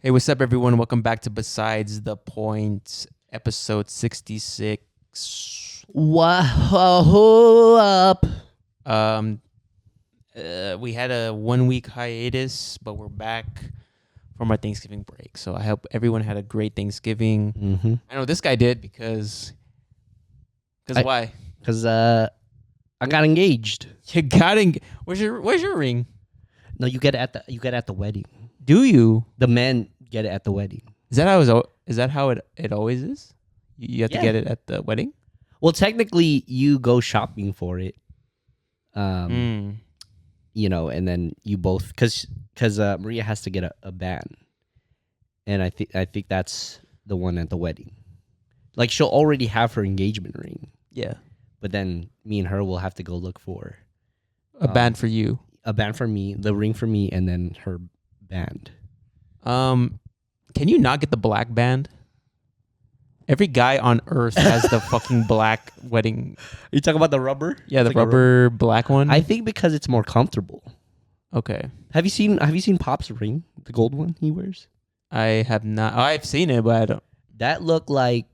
Hey, what's up, everyone? Welcome back to Besides the Point, episode 66. Whoa up. Um, we had a 1 week hiatus, but we're back from our Thanksgiving break. So I hope everyone had a great Thanksgiving. Mm-hmm. I know this guy did because why? Because I got engaged. You got where's your ring? No, you get it at the wedding. Do you? The men get it at the wedding. Is that how it always is? You have to get it at the wedding? Well, technically, you go shopping for it. You know, and then you both because Maria has to get a band, and I think that's the one at the wedding. Like she'll already have her engagement ring. Yeah. But then me and her will have to go look for A band for you. A band for me, the ring for me, and then her band. Can you not get the black band? Every guy on earth has the fucking black wedding. You talking about the rubber? Yeah, the like rubber black one. I think because it's more comfortable. Okay. Have you seen Pop's ring? The gold one he wears? I have not. I've seen it, but I don't. That looked like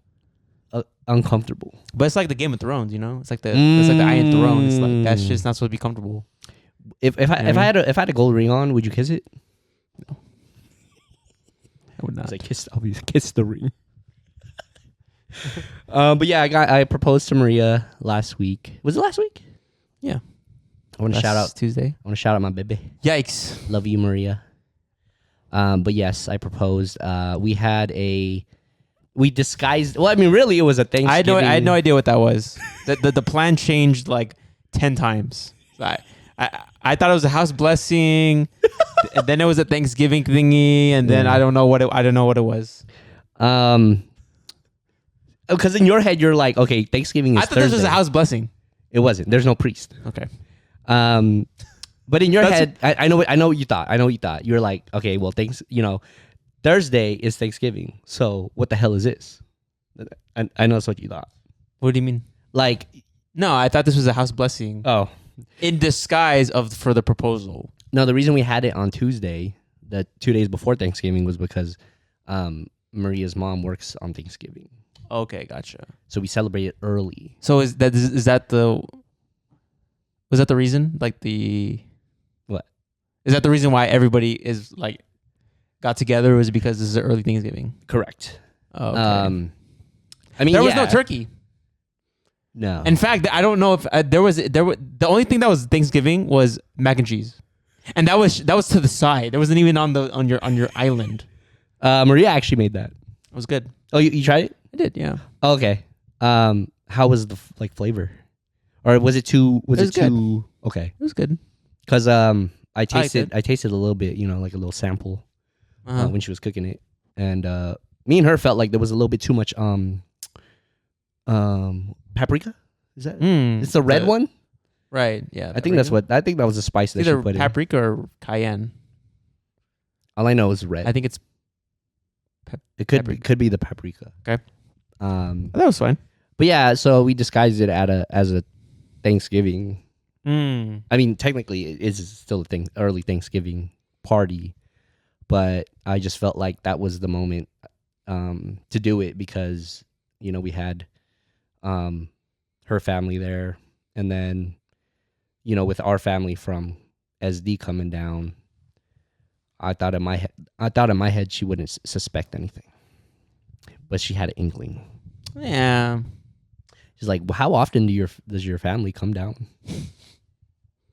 uncomfortable. But it's like the Game of Thrones, you know? It's like the Iron Throne. It's like that's just not supposed to be comfortable. If I had a gold ring on, would you kiss it? No. I would not. I'll kiss the ring. But yeah, I proposed to Maria last week. Was it last week? Yeah. I want to shout out Tuesday. I want to shout out my baby. Yikes. Love you, Maria. But yes, I proposed. We disguised. Well, I mean, really, it was a Thanksgiving. I had no idea what that was. the plan changed like 10 times. I thought it was a house blessing, and then it was a Thanksgiving thingy, and then I don't know what it was. Because in your head you're like, okay, Thanksgiving is I thought Thursday. this was a house blessing. It wasn't. There's no priest. Okay. But in your head, I know what you thought. I know what you thought. You're like, okay, well, Thursday is Thanksgiving. So what the hell is this? I know that's what you thought. What do you mean? Like, no, I thought this was a house blessing. Oh, in disguise for the proposal. No, the reason we had it on Tuesday, the 2 days before Thanksgiving, was because Maria's mom works on Thanksgiving. Okay, gotcha. So we celebrated early. So was that the reason? Like what? Is that the reason why everybody is like got together? Was because this is an early Thanksgiving? Correct. Oh, okay. I mean, there was no turkey. No. In fact, I don't know if there was. The only thing that was Thanksgiving was mac and cheese, and that was to the side. It wasn't even on your island. Maria actually made that. It was good. Oh, you tried it? I did, yeah. Okay. How was the flavor, or was it too? Was it too? Okay, it was good. Because I tasted a little bit, like a little sample when she was cooking it, and me and her felt like there was a little bit too much paprika. Is that? It's the red one, right? Yeah, I think that was the spice that she put in. Paprika or cayenne. All I know is red. I think it's. It could be the paprika. Okay. That was fine. But yeah, so we disguised it as a Thanksgiving. I mean, technically, it is still a early Thanksgiving party, but I just felt like that was the moment to do it because we had her family there, and then with our family from SD coming down. I thought in my head she wouldn't suspect anything, but she had an inkling. Yeah, she's like, well, "How often does your family come down?"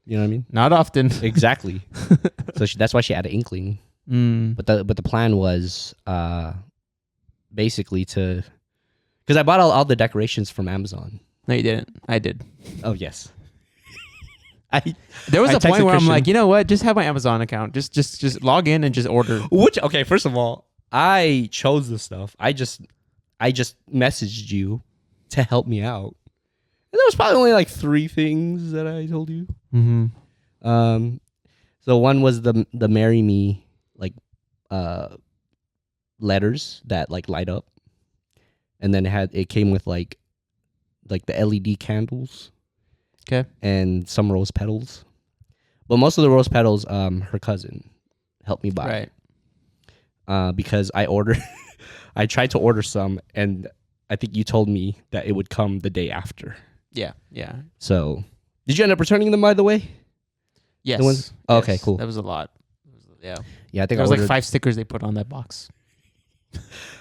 You know what I mean? Not often. Exactly. So that's why she had an inkling. But the plan was basically because I bought all the decorations from Amazon. No, you didn't. I did. Oh yes. There was a point where I'm like, you know what? Just have my Amazon account. Just log in and just order. Okay, first of all, I chose the stuff. I just messaged you to help me out. And there was probably only like 3 things that I told you. Mm-hmm. So one was the marry me letters that like light up, and then it came with like the LED candles. Okay. And some rose petals. But most of the rose petals, her cousin helped me buy. Right. because I ordered, I tried to order some, and I think you told me that it would come the day after. Yeah. Yeah. So, did you end up returning them, by the way? Yes. The ones? Oh, okay, Yes. cool. That was a lot. Yeah. Yeah, I think There was I ordered, like 5 stickers they put on that box.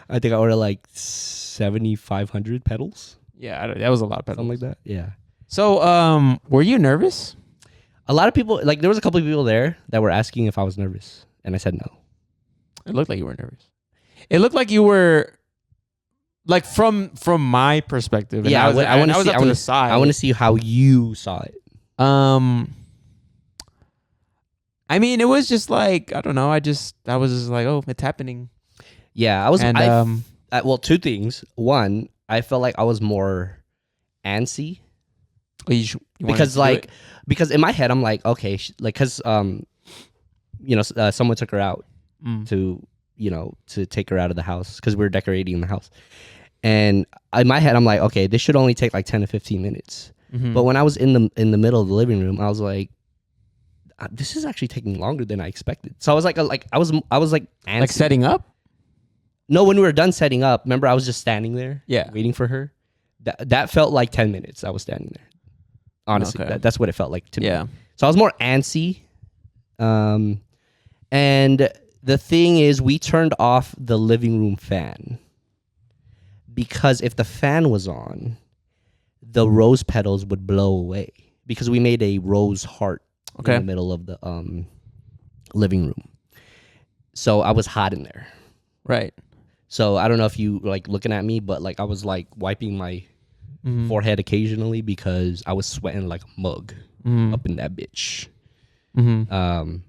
I think I ordered like 7,500 pedals, Yeah, that was a lot of pedals. something like that. Yeah. So, were you nervous? A lot of people, like there was a couple of people there that were asking if I was nervous, and I said no. It looked like you were nervous. It looked like you were, like from my perspective. Yeah, I want to see. up to the side. I want to see how you saw it. I mean, it was just like, I don't know. I was just like, oh, it's happening. Yeah, I was. And well, two things. One, I felt like I was more antsy you because, like, because in my head I'm like, okay, like, cause someone took her out to to take her out of the house because we were decorating the house, and in my head I'm like, okay, this should only take like 10 to 15 minutes. But when I was in the middle of the living room, I was like, this is actually taking longer than I expected. So I was like I was like antsy. like setting up. No, when we were done setting up, remember I was just standing there, waiting for her. That felt like 10 minutes. I was standing there. Honestly, Okay. that's what it felt like to me. Yeah. So I was more antsy. And the thing is, we turned off the living room fan because if the fan was on, the rose petals would blow away because we made a rose heart in the middle of the living room. So I was hot in there. Right. So I don't know if you like looking at me, but like I was like wiping my forehead occasionally because I was sweating like a mug up in that bitch. But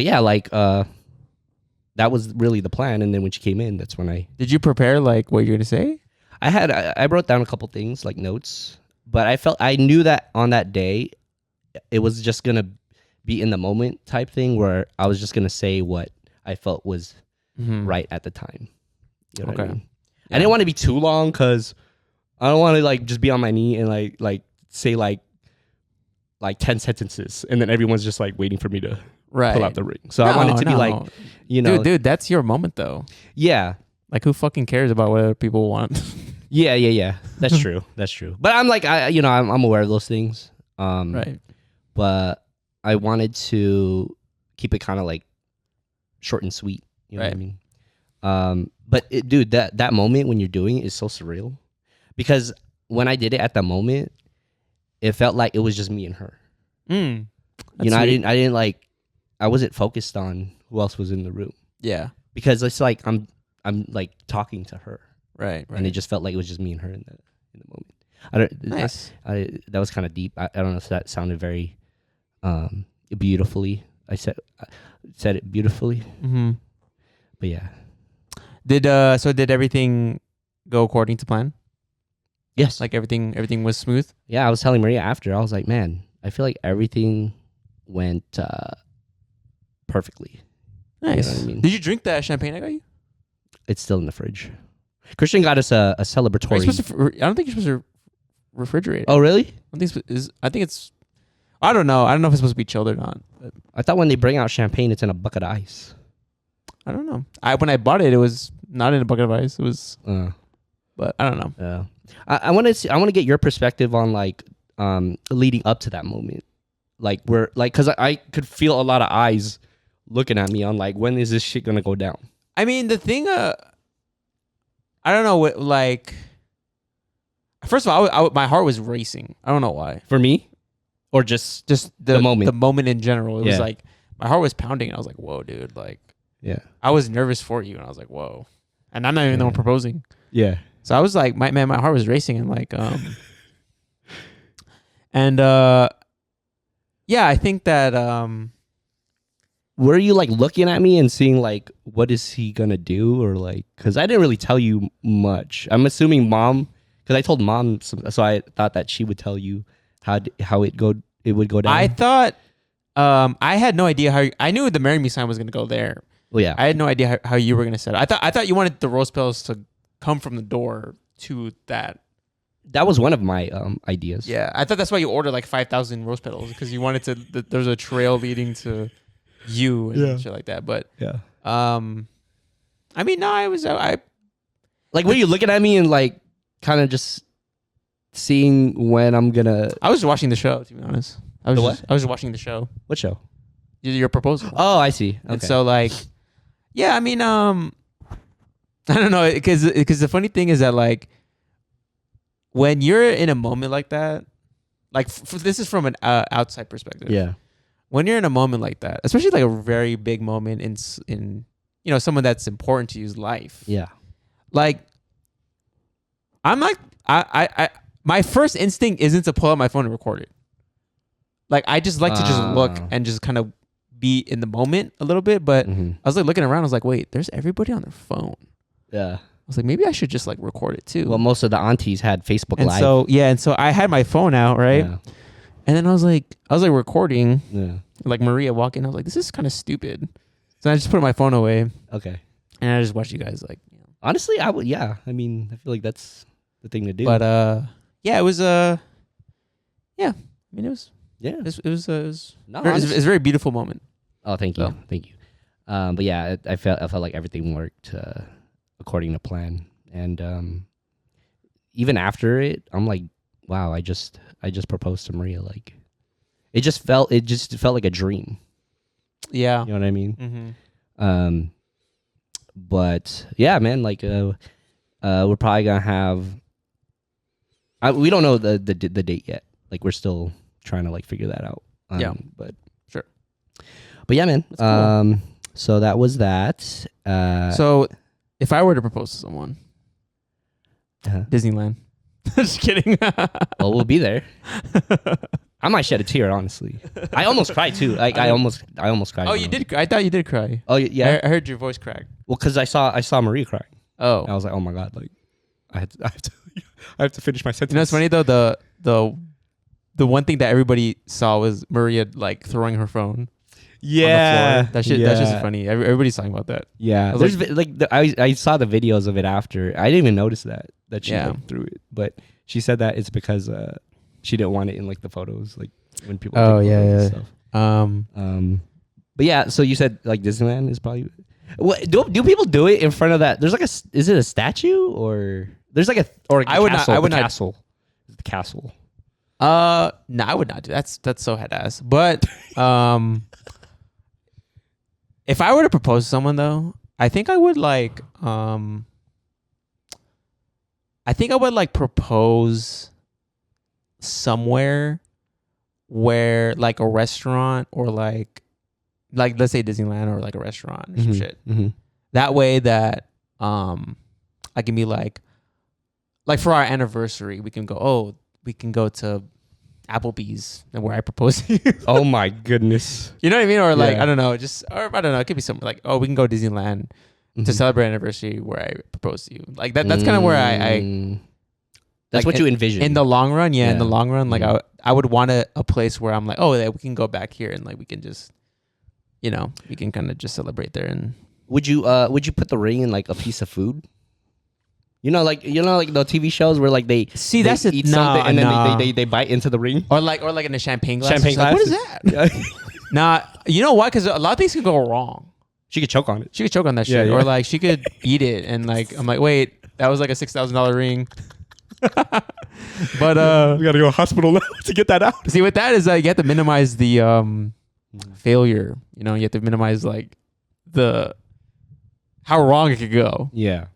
yeah, like that was really the plan. And then when she came in, that's when Did you prepare like what you're gonna say? I wrote down a couple things like notes, but I knew that on that day it was just gonna be in the moment type thing where I was just gonna say what I felt was right at the time. You know what I mean? Yeah. I didn't want to be too long because I don't want to like just be on my knee and like say like 10 sentences and then everyone's just like waiting for me to pull out the ring. So I wanted to be like, dude, that's your moment though. Yeah. Like who fucking cares about what other people want? Yeah. That's true. That's true. But I'm like, I'm aware of those things. Right. But I wanted to keep it kind of like short and sweet. You know what I mean? But dude, that moment when you're doing it is so surreal because when I did it at that moment, it felt like it was just me and her. I didn't like, I wasn't focused on who else was in the room. Yeah. Because it's like, I'm like talking to her. Right. And it just felt like it was just me and her in the moment. Nice. That was kind of deep. I don't know if that sounded very beautifully. I said it beautifully. But yeah. Did everything go according to plan? Yes. Like everything was smooth? Yeah, I was telling Maria after. I was like, man, I feel like everything went perfectly. Nice. You know what I mean? Did you drink that champagne I got you? It's still in the fridge. Christian got us a celebratory. I don't think you're supposed to refrigerate it. Oh, really? I think it's. I don't know. I don't know if it's supposed to be chilled or not. But I thought when they bring out champagne, it's in a bucket of ice. I don't know. When I bought it, it was not in a bucket of ice. It was. But I don't know. Yeah. I want to get your perspective on like leading up to that moment, like where like because I could feel a lot of eyes looking at me on like when is this shit gonna go down. I mean the thing. I don't know what like. First of all, my heart was racing. I don't know why. For me, or just the moment. The moment in general. It was like my heart was pounding. And I was like, "Whoa, dude!" Like, I was nervous for you, and I was like, "Whoa!" And I'm not even the one proposing. Yeah. So I was like, my heart was racing, and like, yeah, I think that. Were you like looking at me and seeing like what is he gonna do or like because I didn't really tell you much. I'm assuming mom because I told mom so I thought that she would tell you how it would go down. I thought I had no idea how I knew the marry me sign was gonna go there. Well, yeah, I had no idea how you were gonna set it. I thought you wanted the rose petals to come from the door to that. That was one of my ideas. Yeah, I thought that's why you ordered like 5,000 rose petals because you wanted to. There's a trail leading to you and shit like that. But I mean, no, I Like, were you looking at me and like kind of just seeing when I'm gonna? I was watching the show, to be honest. I was just watching the show. What show? Your proposal. Oh, I see. Okay. And so like, yeah, I mean, I don't know, because the funny thing is that like, when you're in a moment like that, like this is from an outside perspective. Yeah. When you're in a moment like that, especially like a very big moment in someone that's important to you's life. Yeah. Like, I'm like, I my first instinct isn't to pull out my phone and record it. Like, I just like to just look and just kind of be in the moment a little bit. But I was like looking around. I was like, wait, there's everybody on their phone. Yeah. I was like, maybe I should just like record it too. Well, most of the aunties had Facebook and Live. And so I had my phone out, right? Yeah. And then I was like recording. Yeah. Like Maria walking. I was like, this is kind of stupid. So I just put my phone away. Okay. And I just watched you guys like. Honestly, I would. Yeah. I mean, I feel like that's the thing to do. But yeah, it was yeah. I mean, it was. Yeah. It was a very beautiful moment. Oh, thank you. So. Thank you. But yeah, I felt like everything worked according to plan, and even after it, I'm like, wow, I just proposed to Maria. Like, it just felt like a dream. Yeah, you know what I mean. Mm-hmm. But yeah, man, like we're probably gonna have. We don't know the date yet. Like, we're still trying to like figure that out. Yeah, but sure. But yeah, man. Cool. So that was that. So if I were to propose to someone, Disneyland. Just kidding. Well, we'll be there. I might shed a tear, honestly. I almost cried too. Like, I almost cried. Oh, you did? I thought you did cry. Oh yeah. I heard your voice crack. Well, because I saw Maria crying. Oh. And I was like, oh my god, like I have to finish my sentence. You know, it's funny though. The one thing that everybody saw was Maria like throwing her phone. Yeah, that's just funny. Everybody's talking about that. Yeah, I saw the videos of it after. I didn't even notice that she like, threw it, but she said that it's because she didn't want it in like the photos, like when people. Oh take yeah, photos and stuff. But yeah, so you said like Disneyland is probably. What do people do it in front of that? There's like is it a statue or there's like castle? The castle. No, I would not do that. That's so head ass. But if I were to propose to someone though, I think I would like propose somewhere where like a restaurant or like let's say Disneyland or like a restaurant or some shit. Mm-hmm. That way that I can be like for our anniversary we can go to Applebee's and where I propose to you. Oh my goodness. You know what I mean? Or like, I don't know, it could be something like, oh, we can go to Disneyland to celebrate anniversary where I propose to you. Like that's kind of where I that's like, what you envision. In the long run, in the long run, like I would want a place where I'm like, oh, we can go back here and like we can just, we can kind of just celebrate there. And would you put the ring in like a piece of food? Like the TV shows where like they eat something and then they bite into the ring, or like in a champagne glass. Champagne glass. Like, what is that? Yeah. Nah, you know what? Because a lot of things could go wrong. She could choke on it. She could choke on that shit, or like she could eat it, and like I'm like, wait, that was like a $6,000 ring. But we gotta go to hospital now to get that out. See, with that is you have to minimize the failure. You have to minimize like how wrong it could go. Yeah.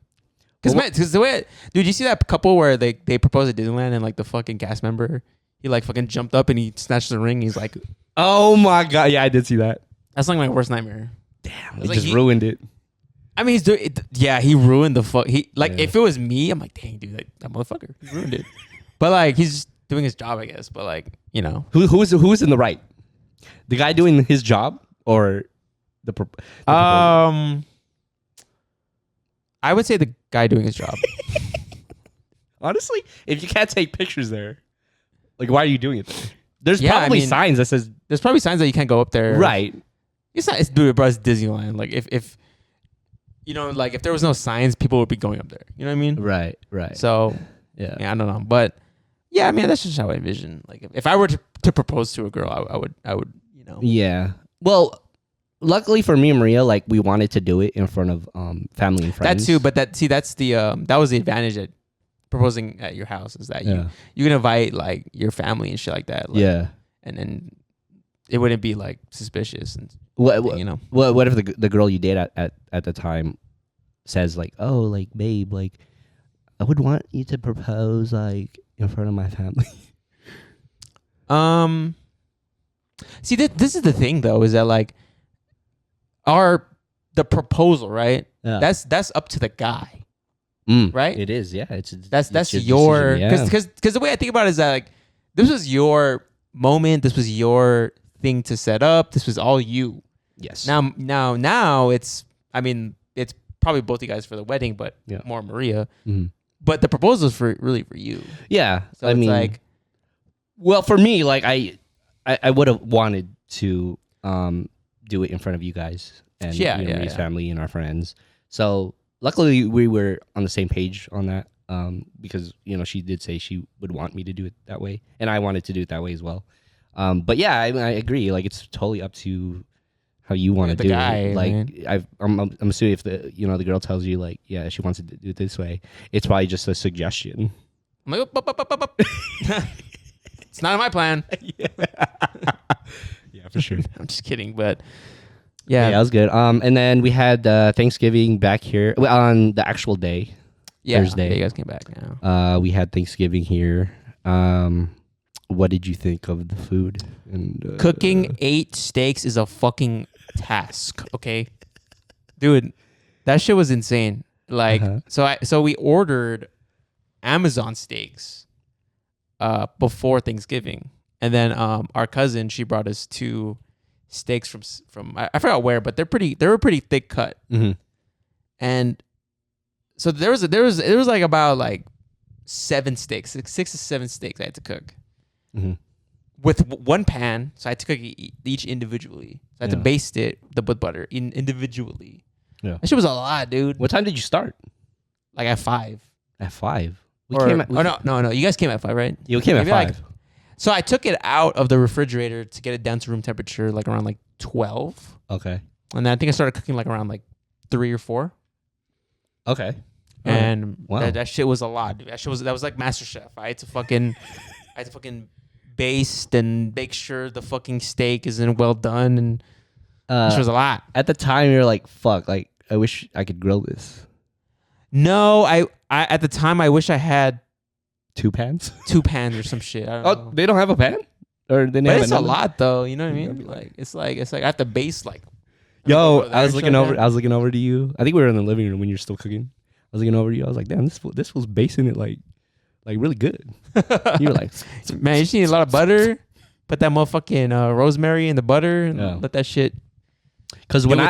Because the way, dude, you see that couple where they proposed at Disneyland and like the fucking cast member, he like fucking jumped up and he snatched the ring. He's like, oh my god, yeah, I did see that. That's like my worst nightmare. Damn, he ruined it. I mean, he ruined the fuck. If it was me, I'm like, dang, dude, that motherfucker, he ruined it. But like, he's just doing his job, I guess. But like, who's in the right? The guy doing his job or the I would say the guy doing his job. Honestly, if you can't take pictures there, like, why are you doing it there? There's probably signs that says... There's probably signs that you can't go up there. Right. Dude, bro, it's Disneyland. Like, if if there was no signs, people would be going up there. You know what I mean? Right. So, yeah, I don't know. But, yeah, I mean, that's just how I envision. Like, if I were to propose to a girl, I would. Yeah. Well, luckily for me and Maria, like we wanted to do it in front of family and friends. That too, but that's the that was the advantage at proposing at your house is that you can invite like your family and shit like that. Like, and then it wouldn't be like suspicious and you know. What if the girl you date at the time says like, oh, like babe, like I would want you to propose like in front of my family. See, this is the thing though, is that like the proposal, right? Yeah. That's up to the guy, right? It is, yeah. That's your because the way I think about it is that like this was your moment, this was your thing to set up, this was all you. Yes. Now it's it's probably both you guys for the wedding, but more Maria. Mm-hmm. But the proposal is really for you. Yeah, so I mean, like, well, for me, like I would have wanted to do it in front of you guys and Maria's family and our friends. So luckily we were on the same page on that because she did say she would want me to do it that way, and I wanted to do it that way as well. But yeah, I agree. Like it's totally up to how you want to do it. Like I'm assuming if the girl tells you like she wants to do it this way, it's probably just a suggestion. I'm like, up. It's not in my plan. Yeah, for sure. I'm just kidding, but yeah, that was good. And then we had Thanksgiving back here on the actual day. Yeah, Thursday. Yeah, you guys came back now. We had Thanksgiving here. What did you think of the food? And cooking 8 steaks is a fucking task. Okay, dude, that shit was insane. Like, so we ordered Amazon steaks before Thanksgiving, and then our cousin, she brought us 2 steaks from I forgot where, but they were pretty thick cut. Mm-hmm. And so there was like about like 7 steaks, 6 to 7 steaks I had to cook. Mm-hmm. With one pan, so I had to cook each individually. So I had to baste it with butter individually. Yeah, that shit was a lot, dude. What time did you start? Like at 5. At 5. No. You guys came at 5, right? You came at 5. So I took it out of the refrigerator to get it down to room temperature, like around like 12. Okay. And then I think I started cooking like around like 3 or 4. Okay. And that shit was a lot, dude. That was like MasterChef. I had to fucking baste and make sure the fucking steak isn't well done, and this was a lot. At the time, you're like, "Fuck!" Like, I wish I could grill this. No, I at the time I wish I had 2 pans, 2 pans or some shit. I don't know. They don't have a pan, or they but have it's another? A lot though. You know what I mean? Like it's like I have to baste like. Yo, I was looking over to you. I think we were in the living room when you're still cooking. I was looking over to you. I was like, "Damn, this was basting it like really good." You were like, "Man, you just need a lot of butter. Put that motherfucking rosemary in the butter and let that shit." Because when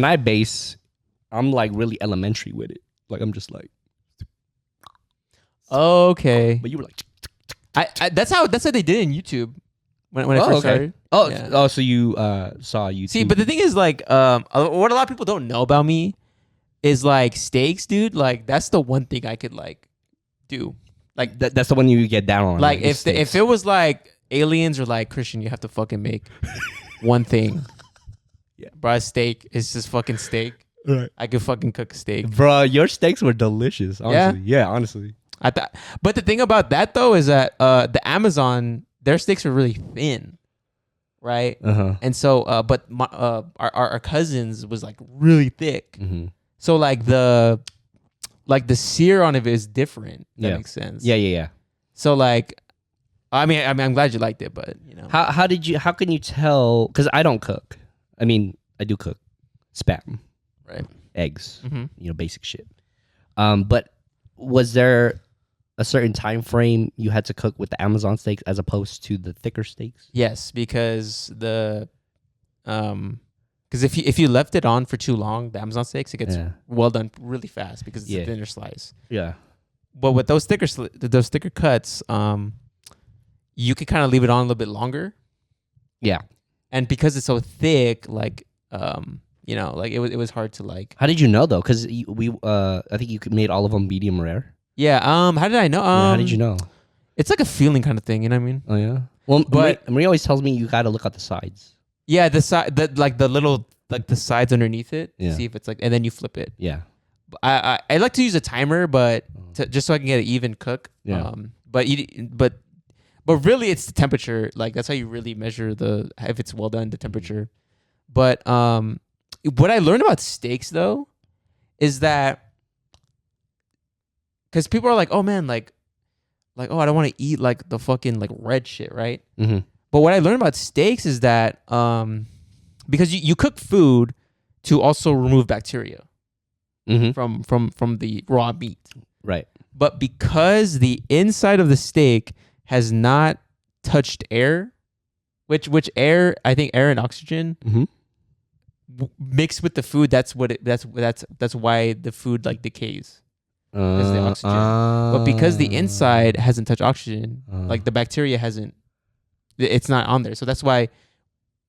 I base, I'm like really elementary with it. Like I'm just like, okay. But you were like, that's how they did in YouTube when I first started. So you saw YouTube. See, but the thing is, like, what a lot of people don't know about me is like steaks, dude. Like that's the one thing I could like do. Like that's the one you get down on. Like if it was like aliens or like Christian, you have to fucking make one thing. Yeah, bro, steak is just fucking steak. Right. I could fucking cook a steak, bro. Your steaks were delicious. Honestly, yeah, honestly. I thought, but the thing about that though is that the Amazon, their steaks are really thin, right? And so, but our cousins was like really thick. Mm-hmm. So like the sear on it is different. That makes sense. Yeah. So like, I mean, I'm glad you liked it, but you know, how can you tell? Because I don't cook. I mean, I do cook spam, right? Eggs, basic shit. But was there a certain time frame you had to cook with the Amazon steaks as opposed to the thicker steaks? Yes, because if you left it on for too long, the Amazon steaks, it gets well done really fast because it's a thinner slice. Yeah. But with those thicker cuts, you could kind of leave it on a little bit longer. Yeah. And because it's so thick, like like it was hard to like. How did you know though? Because I think you made all of them medium rare. Yeah. How did I know? How did you know? It's like a feeling kind of thing. You know what I mean? Oh yeah. Well, but Maria always tells me you got to look at the sides. Yeah, the side, the little like the sides underneath it to Yeah. see if it's like, and then you flip it. Yeah. I like to use a timer, but just so I can get an even cook. Yeah. But really, it's the temperature. Like that's how you really measure if it's well done, the temperature. But what I learned about steaks though is that because people are like, oh man, like oh, I don't want to eat like the fucking like red shit, right? Mm-hmm. But what I learned about steaks is that because you cook food to also remove bacteria from the raw meat. Right. But because the inside of the steak has not touched air, which air, I think air and oxygen mixed with the food, that's why the food like decays. Because the oxygen. But because the inside hasn't touched oxygen, like the bacteria hasn't, it's not on there. So that's why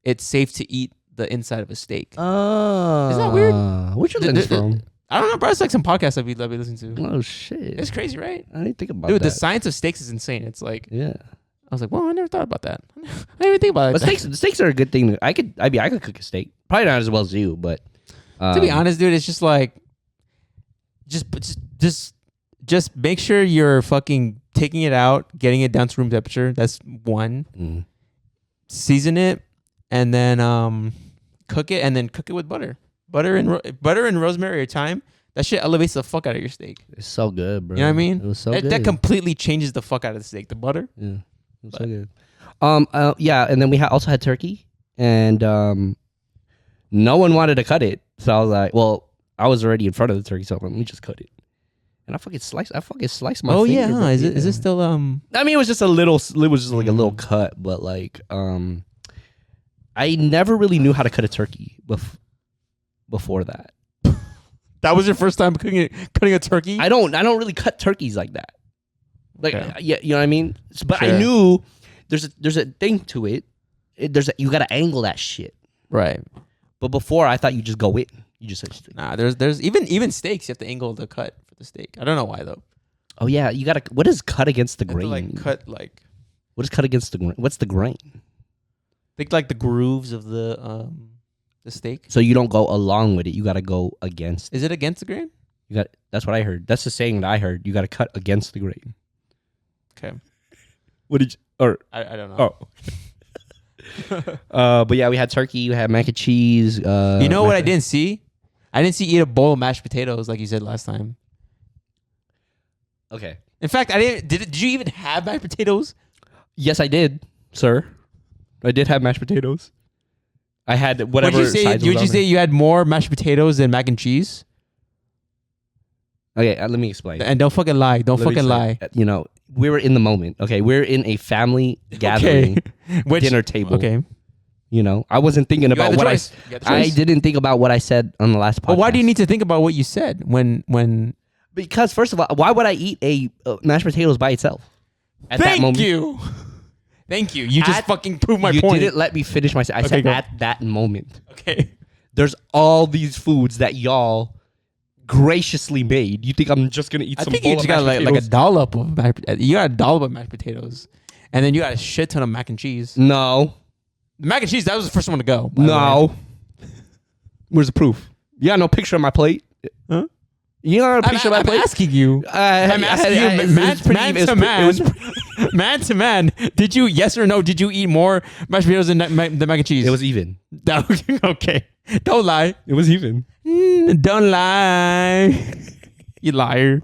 it's safe to eat the inside of a steak. Isn't that weird? Where'd you learn this from? I don't know, bro. It's like some podcasts that we listen to. Oh shit! It's crazy, right? I didn't think about that. Dude, that. the science of steaks is insane. It's like, yeah. I was like, well, I never thought about that. I didn't even think about it. But steaks are a good thing. I could cook a steak. Probably not as well as you, but to be honest, dude, it's just like, just make sure you're fucking taking it out, getting it down to room temperature. That's one. Season it, and then cook it, and then cook it with butter. Butter and rosemary or thyme. That shit elevates the fuck out of your steak. It's so good, bro. You know what I mean? It was so good. That completely changes the fuck out of the steak. The butter. Yeah, it was so good. Yeah, and then we also had turkey, and no one wanted to cut it, so I was like, well, I was already in front of the turkey, so let me just cut it. And I fucking sliced my finger. Yeah, huh? Is it still I mean, it was just a little. It was just like a little cut, but like I never really knew how to cut a turkey before that. That was your first time cutting a turkey? I don't really cut turkeys like that. Like yeah, you know what I mean? But Sure. I knew there's a thing to it. You got to angle that shit. Right. But before I thought you just go in. You just said nah. There's even steaks. You have to angle the cut for the steak. I don't know why though. Oh yeah, you got to. What is cut against the grain? Like cut like. What is cut against the grain? What's the grain? Think like the grooves of the steak. So you don't go along with it. You got to go against. Is it against the grain? That's what I heard. That's the saying that I heard. You got to cut against the grain. Okay. What did you? Or I don't know. But yeah, we had turkey. We had mac and cheese. You know what I didn't see? I didn't see you eat a bowl of mashed potatoes like you said last time. Okay. In fact, I didn't. Did you even have mashed potatoes? Yes, I did, sir. I did have mashed potatoes. I had whatever. Would you say you had more mashed potatoes than mac and cheese? Okay, let me explain. And don't fucking lie. Don't fucking lie. You know, we were in the moment. Okay, we're in a family gathering, dinner table. Okay. You know, I wasn't thinking about what I didn't think about what I said on the last podcast. But why do you need to think about what you said when? Because first of all, why would I eat a mashed potatoes by itself? At that moment? Thank you. You just fucking proved my point. You didn't let me finish my. I said at that moment. Okay. There's all these foods that y'all graciously made. You think I'm just gonna eat some? I think you just got like a dollop of you got a dollop of mashed potatoes, and then you got a shit ton of mac and cheese. No. Mac and cheese, that was the first one to go. No. Where's the proof? You got no picture of my plate? Huh? You got a picture of my plate? I'm asking you. Man to man. Did you, yes or no, did you eat more mashed potatoes than the mac and cheese? It was even. Okay. Don't lie. It was even. Don't lie. You liar.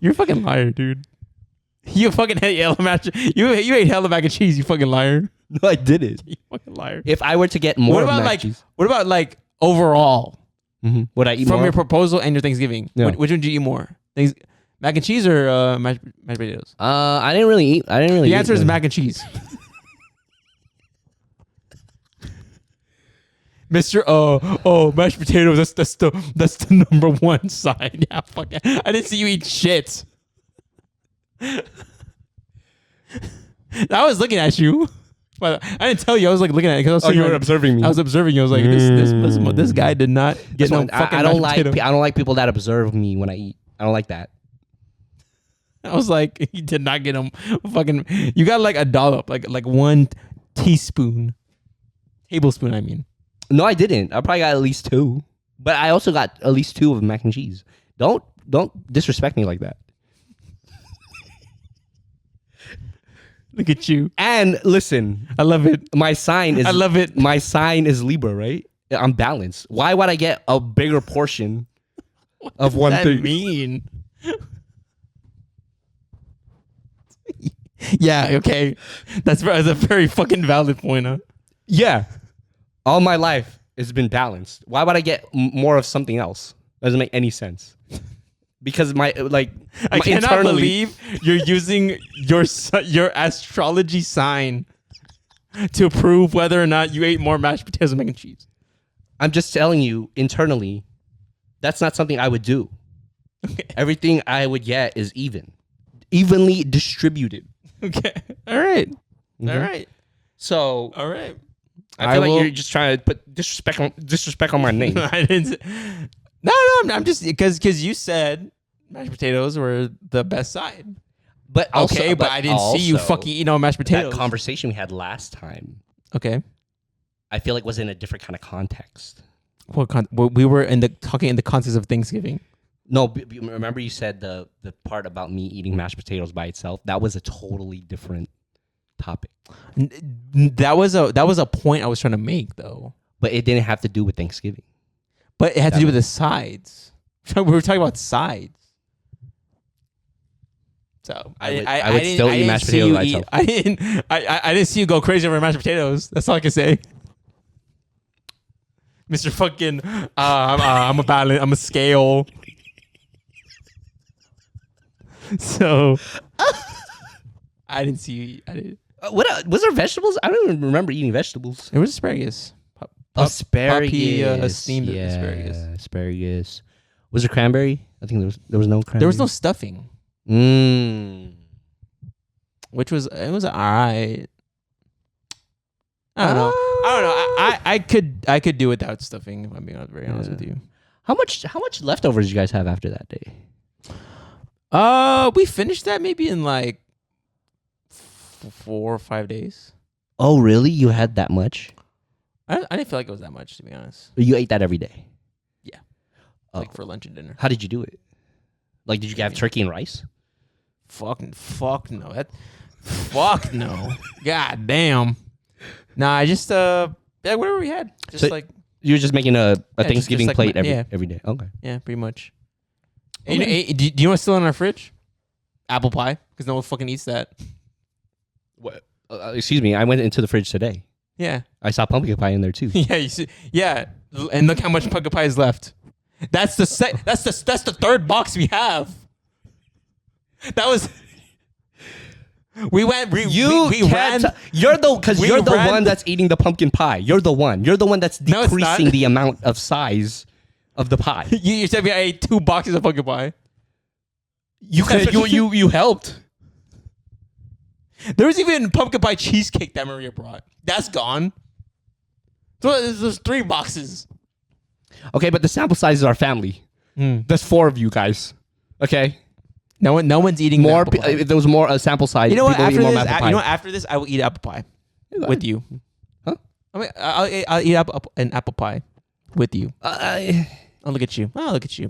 You're a fucking liar, dude. You fucking ate hella you ate hella mac and cheese, you fucking liar. No, I didn't. You fucking liar. If I were to get more mac and cheese. What about like overall? Mm-hmm. Would I eat from more? your proposal and your Thanksgiving? Yeah. Which one did you eat more? Mac and cheese or mashed potatoes? I didn't really eat. The answer is mac and cheese. Mr. Mashed potatoes. That's the number one side. Yeah, fuck it. I didn't see you eat shit. I was looking at you, but I didn't tell you. I was like looking at it because you were observing me. I was observing you. I was like, this guy did not get no fucking. I don't like people that observe me when I eat. I don't like that. I was like, he did not get him fucking. You got like a dollop, like 1 tablespoon. I mean. No, I didn't. I probably got at least 2. But I also got at least 2 of mac and cheese. Don't disrespect me like that. Look at you. And listen, I love it. my sign is I love it. My sign is Libra, right? I'm balanced. Why would I get a bigger portion of one What thing? does that mean? Yeah, okay. That's a very fucking valid point, huh? Yeah. All my life it's been balanced. Why would I get more of something else? Doesn't make any sense. Because I cannot believe you're using your astrology sign to prove whether or not you ate more mashed potatoes and mac and cheese. I'm just telling you internally, that's not something I would do. Okay. Everything I would get is evenly distributed. Okay. All right. Mhm. All right. So All right. I feel like you're just trying to put disrespect on my name. I didn't. No, I'm just because you said mashed potatoes were the best side. But also, Okay, but I didn't see you also, fucking eat no mashed potatoes. That conversation we had last time, Okay. I feel like was in a different kind of context. We were talking in the context of Thanksgiving. No, remember you said the part about me eating mashed potatoes by itself? That was a totally different topic. That was a point I was trying to make though. But it didn't have to do with Thanksgiving. But it had to do with the sides. We were talking about sides. So I would still eat mashed potatoes by itself. I didn't see you go crazy over mashed potatoes. That's all I can say. Mr. Fucking, I'm a balance. I'm a scale. So I didn't see you eat. I didn't. What was there vegetables? I don't even remember eating vegetables. It was asparagus. Asparagus, Puppy, steamed asparagus. Asparagus. Was there cranberry? I think there was no cranberry. There was no stuffing, which was alright. I don't know. I could do without stuffing. If I'm being very honest with you. How much leftovers did you guys have after that day? We finished that maybe in like 4 or 5 days. Oh, really? You had that much? I didn't feel like it was that much, to be honest. You ate that every day? Yeah. Oh. Like for lunch and dinner. Have did you do it? Like, did you have turkey and rice? Fuck no. Fuck no. God damn. Nah, I just whatever we had. Just So like you were just making a Thanksgiving like plate my- every day. Okay. yeah, pretty much. Okay. And, do you know what's still in our fridge? Apple pie, because no one fucking eats that. What? Excuse me. I went into the fridge today. Yeah. I saw pumpkin pie in there too. Yeah, you see, yeah, and look how much pumpkin pie is left. That's the that's the third box we have. That was we ran. You're the one that's eating the pumpkin pie. You're the one that's No, it's decreasing not. the amount of size of the pie. You said we ate 2 boxes of pumpkin pie. You helped. There was even pumpkin pie cheesecake that Maria brought. That's gone. So there's 3 boxes. Okay, but the sample size is our family. There's 4 of you guys. Okay. No one's eating More. apple pie. If there was more sample size, You know what? people After eat more this, apple pie. after this, I will eat apple pie Yeah, with you. Huh? I mean, I'll eat an apple pie with you. Oh, look at you. Oh, look at you.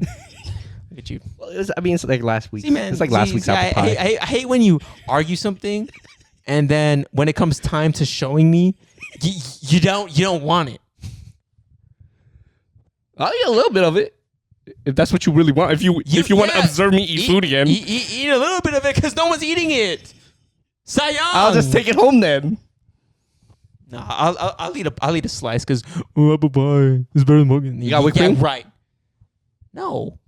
Look at you. Well, it's like last week. See, man, it's like last week's apple pie. I hate when you argue something, and then when it comes time to showing me, you don't want it. I'll eat a little bit of it. If that's what you really want. If you want to observe me eat food again. Eat a little bit of it because no one's eating it. Sayang. I'll just take it home then. No, I'll eat a slice because apple pie is better than pumpkin. You got whipped cream? Right. No.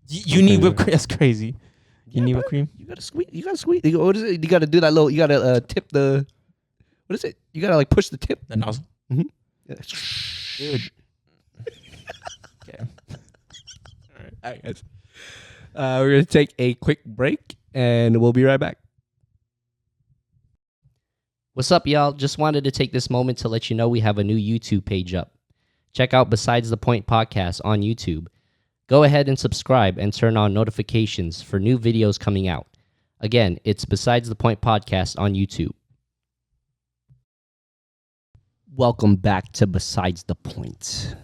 You need whipped cream. That's crazy. You need whipped cream? You gotta squeeze. What is it? You gotta do that little. You gotta tip the. What is it? You gotta like push the tip. The nozzle. Mm-hmm. Dude. Okay. All right, guys. We're gonna take a quick break, and we'll be right back. What's up, y'all? Just wanted to take this moment to let you know we have a new YouTube page up. Check out Besides the Point podcast on YouTube. Go ahead and subscribe and turn on notifications for new videos coming out. Again, it's Besides the Point podcast on YouTube. Welcome back to Besides the Point.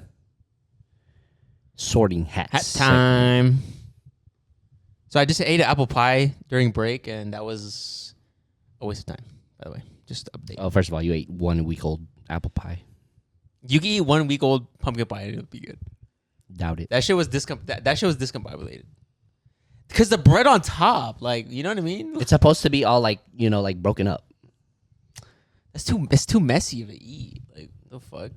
Sorting hats. Hat time. So I just ate an apple pie during break, and that was a waste of time, by the way. Just to update. Oh, first of all, you ate 1 week old apple pie. You can eat 1 week old pumpkin pie and it'll be good. Doubt it. That shit was discombobulated. Because the bread on top, like, you know what I mean? It's supposed to be all like, like broken up. It's too messy to eat. Like, the fuck?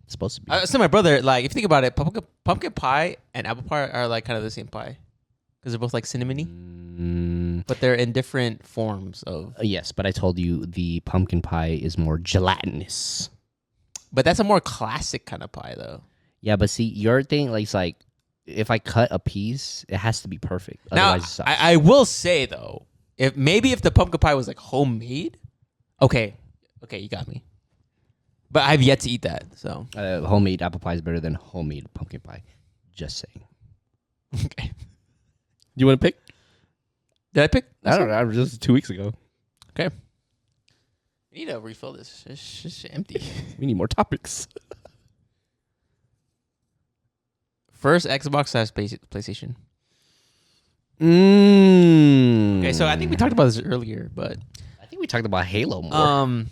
It's supposed to be. So my brother, like, if you think about it, pumpkin pie and apple pie are like kind of the same pie. Because they're both like cinnamony. But they're in different forms of. Yes, but I told you the pumpkin pie is more gelatinous. But that's a more classic kind of pie, though. Yeah, but see, your thing, like, it's like, if I cut a piece, it has to be perfect. Now, Otherwise, it sucks. I will say, though, if the pumpkin pie was like homemade, okay, you got me. But I've yet to eat that, so. Homemade apple pie is better than homemade pumpkin pie. Just saying. Okay. You want to pick? Did I pick? I don't know. Just 2 weeks ago. Okay. We need to refill this. It's just empty. We need more topics. First Xbox / PlayStation. Okay, so I think we talked about this earlier, but I think we talked about Halo more.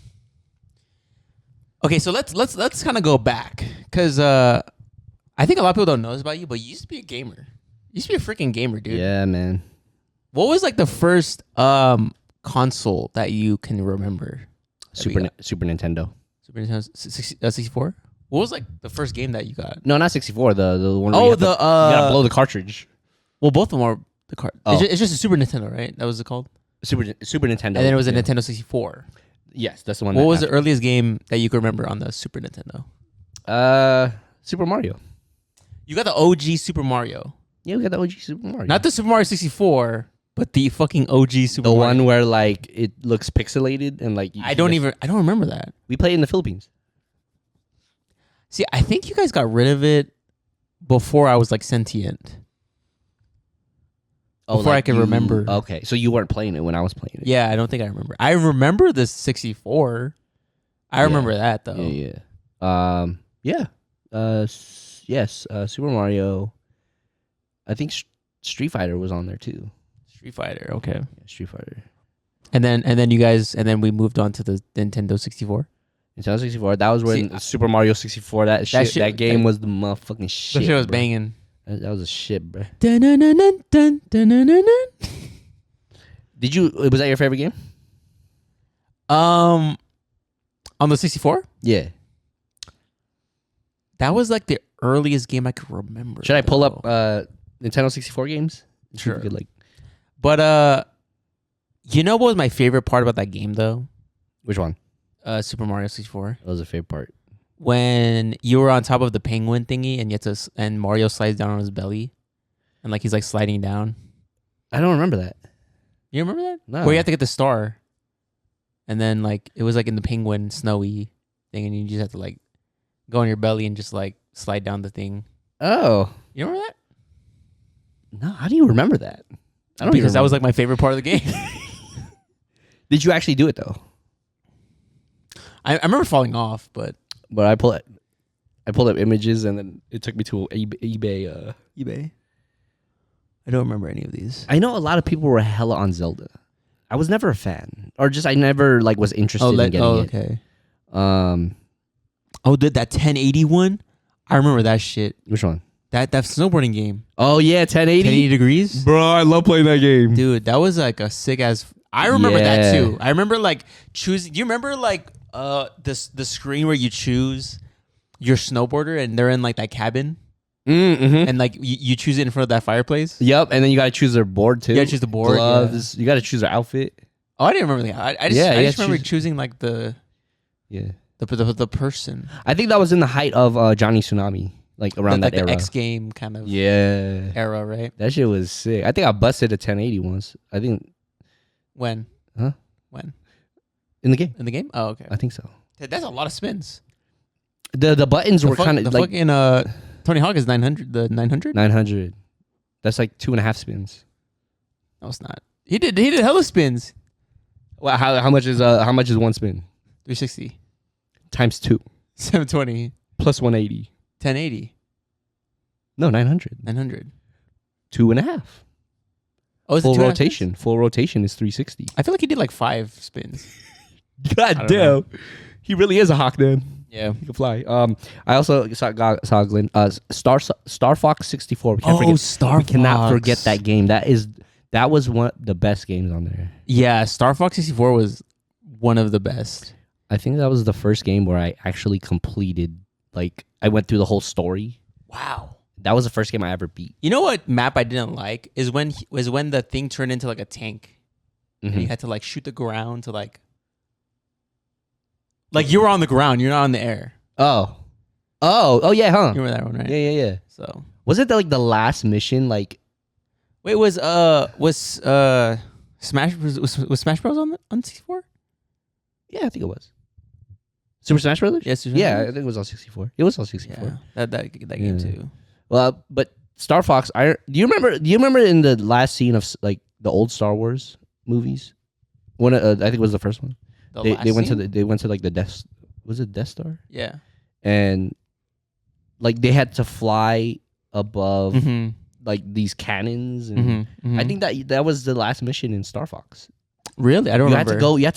Okay, so let's kind of go back because I think a lot of people don't know this about you, but you used to be a gamer. You used to be a freaking gamer, dude. Yeah, man. What was like the first console that you can remember? Super Nintendo. Super Nintendo 64. What was like the first game that you got? No, not 64. The one. Oh, where you gotta blow the cartridge. Well, both of them are the card. Oh. It's just a Super Nintendo, right? That was it called. Super Nintendo. And then it was a Nintendo 64. Yes, that's the one. What was the earliest game that you could remember on the Super Nintendo? Super Mario. You got the OG Super Mario. Yeah, we got the OG Super Mario. Not the Super Mario 64, but the fucking OG Super Mario. The one where like it looks pixelated and like I don't remember that. We played in the Philippines. See, I think you guys got rid of it before I was like sentient. Before I could remember. Okay, so you weren't playing it when I was playing it. Yeah, I don't think I remember. I remember the 64. I remember that though. Yeah. Yes. Super Mario. I think Street Fighter was on there too. Street Fighter, okay. Yeah, Street Fighter. And then we moved on to the Nintendo 64. Nintendo 64. That was when Super Mario 64. That game was the motherfucking shit. That shit was bro. banging. That was a shit, bro. Dun, dun, dun, dun, dun, dun, dun, dun. Was that your favorite game? On the 64? Yeah. That was like the earliest game I could remember. Should I pull up Nintendo 64 games? Sure. But you know what was my favorite part about that game though? which one? Super Mario 64. That was a favorite part. When you were on top of the penguin thingy and Mario slides down on his belly, and like he's like sliding down. I don't remember that. You remember that? No. Where you have to get the star, and then like it was like in the penguin snowy thing, and you just have to like go on your belly and just like slide down the thing. Oh. You remember that? No, how do you remember that? I don't Because that was like my favorite part of the game. Did you actually do it though? I remember falling off, but I pulled up images and then it took me to eBay. eBay. I don't remember any of these. I know a lot of people were hella on Zelda. I was never a fan, or just I never like was interested in getting it. Okay. Did that 1080 one? I remember that shit. Which one? That snowboarding game. Oh yeah, 1080. 1080 degrees. Bro, I love playing that game. Dude, that was like a sick ass. I remember that too. I remember like choosing. Do you remember like the screen where you choose your snowboarder and they're in like that cabin? Mm-hmm. And like you choose it in front of that fireplace. Yep, and then you gotta choose their board too. You gotta choose the board. Gloves. Yeah. You gotta choose their outfit. Oh, I didn't remember that. I just remember choosing like the person. I think that was in the height of Johnny Tsunami, like around that like era. The X game kind of era, right? That shit was sick. I think I busted a 1080 once. I think. When? Huh? When? In the game. In the game? Oh, okay. I think so. That's a lot of spins. The buttons were kind of like fucking Tony Hawk is 900. The 900. 900. That's like 2.5 spins. No, it's not. He did hella spins. Well, how much is one spin? 360. times 2 720. plus 180. 1080. No, 900. 900. 2.5. Oh, is it Full 2.5 rotation. spins? Full rotation is 360. I feel like he did like 5 spins. God damn. He really is a hawk, then. Yeah. He can fly. I also saw Glenn. Star Fox 64. We can't forget. Star We cannot Fox. forget that game. That was one of the best games on there. Yeah, Star Fox 64 was one of the best. I think that was the first game where I actually completed. Like, I went through the whole story. Wow. That was the first game I ever beat. You know what map I didn't like is when the thing turned into like a tank, and you had to like shoot the ground to like you were on the ground, you're not on the air. Oh yeah, huh? You remember that one, right? Yeah. So Was it like the last mission? Like, wait, was Smash was Smash Bros on 64? yeah, I think it was. Super Smash Brothers? Yes. Yeah, I think it was on 64. It was on 64. Yeah, that game too. Well, but Star Fox, do you remember in the last scene of like the old Star Wars movies? One, I think it was the first one. They went to like the Death. Was it Death Star? Yeah. And like they had to fly above like these cannons, and I think that was the last mission in Star Fox. Really, I don't remember. You had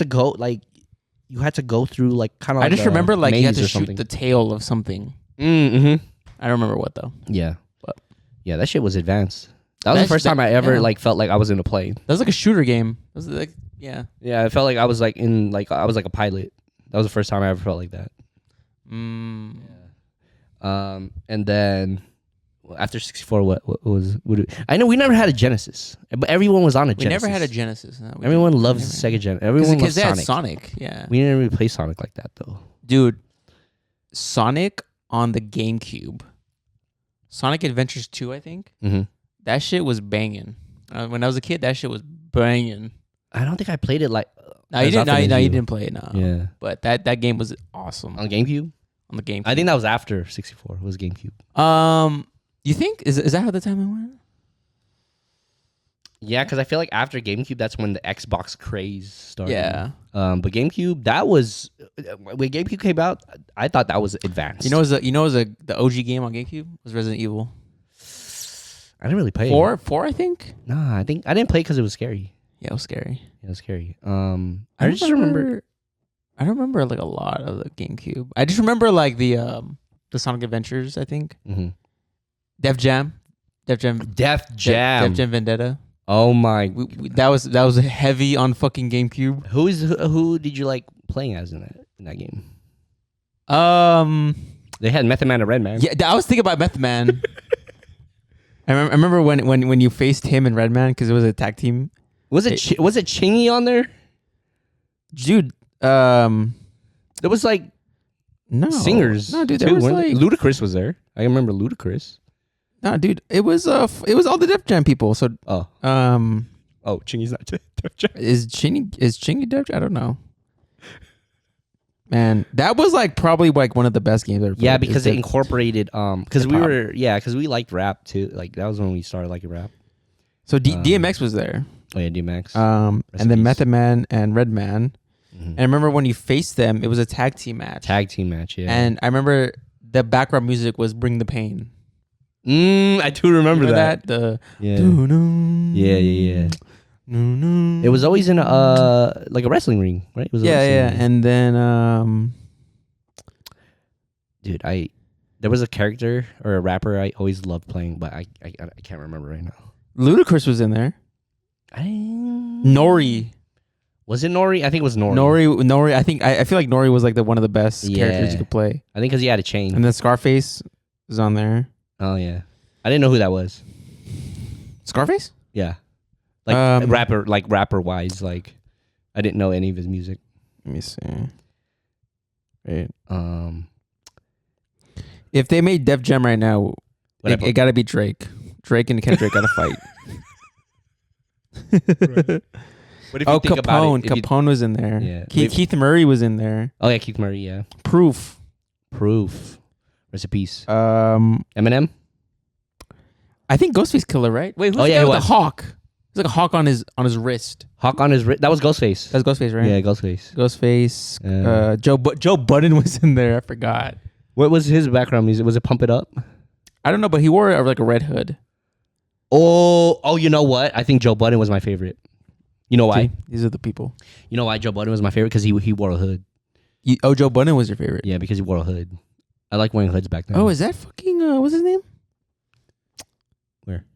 to go through like kind of. I just remember like you had to shoot something. the tail of something. Mm-hmm. I don't remember what though. Yeah, but yeah, that shit was advanced. That was the first time I ever like felt like I was in a plane. That was like a shooter game. That was like yeah. I felt like I was like I was like a pilot. That was the first time I ever felt like that. Yeah. And then after 64, what I know we never had a Genesis, but everyone was on a Genesis. We never had a Genesis. No, everyone loves Sega Gen. Everyone loves they Sonic. had Sonic. Yeah. We didn't really play Sonic like that though. Dude, Sonic on the GameCube. Sonic Adventures 2, I think. Mm-hmm. That shit was banging. When I was a kid, that shit was banging. I don't think I played it like. No, you didn't. No, you didn't play it. No. Yeah. But that game was awesome on GameCube. On the GameCube. I think that was after 64. It was GameCube. You think is that how the timeline went? Yeah, because I feel like after GameCube, that's when the Xbox craze started. Yeah. But GameCube, that was when GameCube came out. I thought that was advanced. The OG game on GameCube was Resident Evil. I didn't really play 4, I think. Nah, I think I didn't play because it was scary. Yeah, it was scary. Yeah, it was scary. I just remember. I don't remember like a lot of the GameCube. I just remember like the Sonic Adventures. I think. Mm-hmm. Def Jam Vendetta. Oh my! That was heavy on fucking GameCube. Who did you like playing as in that game? They had Method Man and Redman. Yeah, I was thinking about Method Man. I remember when you faced him and Redman because it was a tag team. Was it Chingy on there? Dude, there was like singers. No, dude, there was like Ludacris was there. I remember Ludacris. No, dude, it was all the Def Jam people. So Chingy's not Def Jam. Is Chingy Def Jam? I don't know. Man, that was like probably like one of the best games ever played. Yeah, because it incorporated because we liked rap too. Like that was when we started liking rap. So DMX was there. Oh yeah, DMX. And then Method Man and Redman. Mm-hmm. And I remember when you faced them, it was a tag team match. Yeah. And I remember the background music was "Bring the Pain." I do remember that. Yeah. It was always in a like a wrestling ring, right? It was And then dude, there was a character or a rapper I always loved playing, but I can't remember right now. Ludacris was in there. Nori. Was it Nori? I think it was Nori. Nori. I feel like Nori was like one of the best characters you could play. I think because he had a chain. And then Scarface was on there. Oh yeah, I didn't know who that was. Scarface? Yeah, like rapper wise, like I didn't know any of his music. Let me see. Wait. If they made Def Jam right now, it got to be Drake. Drake and Kendrick got to fight. Right. What if you think Capone. about it? Capone was in there. Yeah. Keith Murray was in there. Oh yeah, Keith Murray. Yeah. Proof. Rest in peace. Eminem. I think Ghostface Killer, right? Wait, who's the the Hawk? It's like a hawk on his wrist. Hawk on his wrist. That was Ghostface. That's Ghostface, right? Yeah, Ghostface. Ghostface. Joe Budden was in there. I forgot. What was his background music? Was it Pump It Up? I don't know, but he wore like a red hood. Oh, you know what? I think Joe Budden was my favorite. You know why? See, these are the people. You know why Joe Budden was my favorite? Because he wore a hood. Joe Budden was your favorite? Yeah, because he wore a hood. I like wearing hoods back then. Oh, is that fucking what's his name? Where?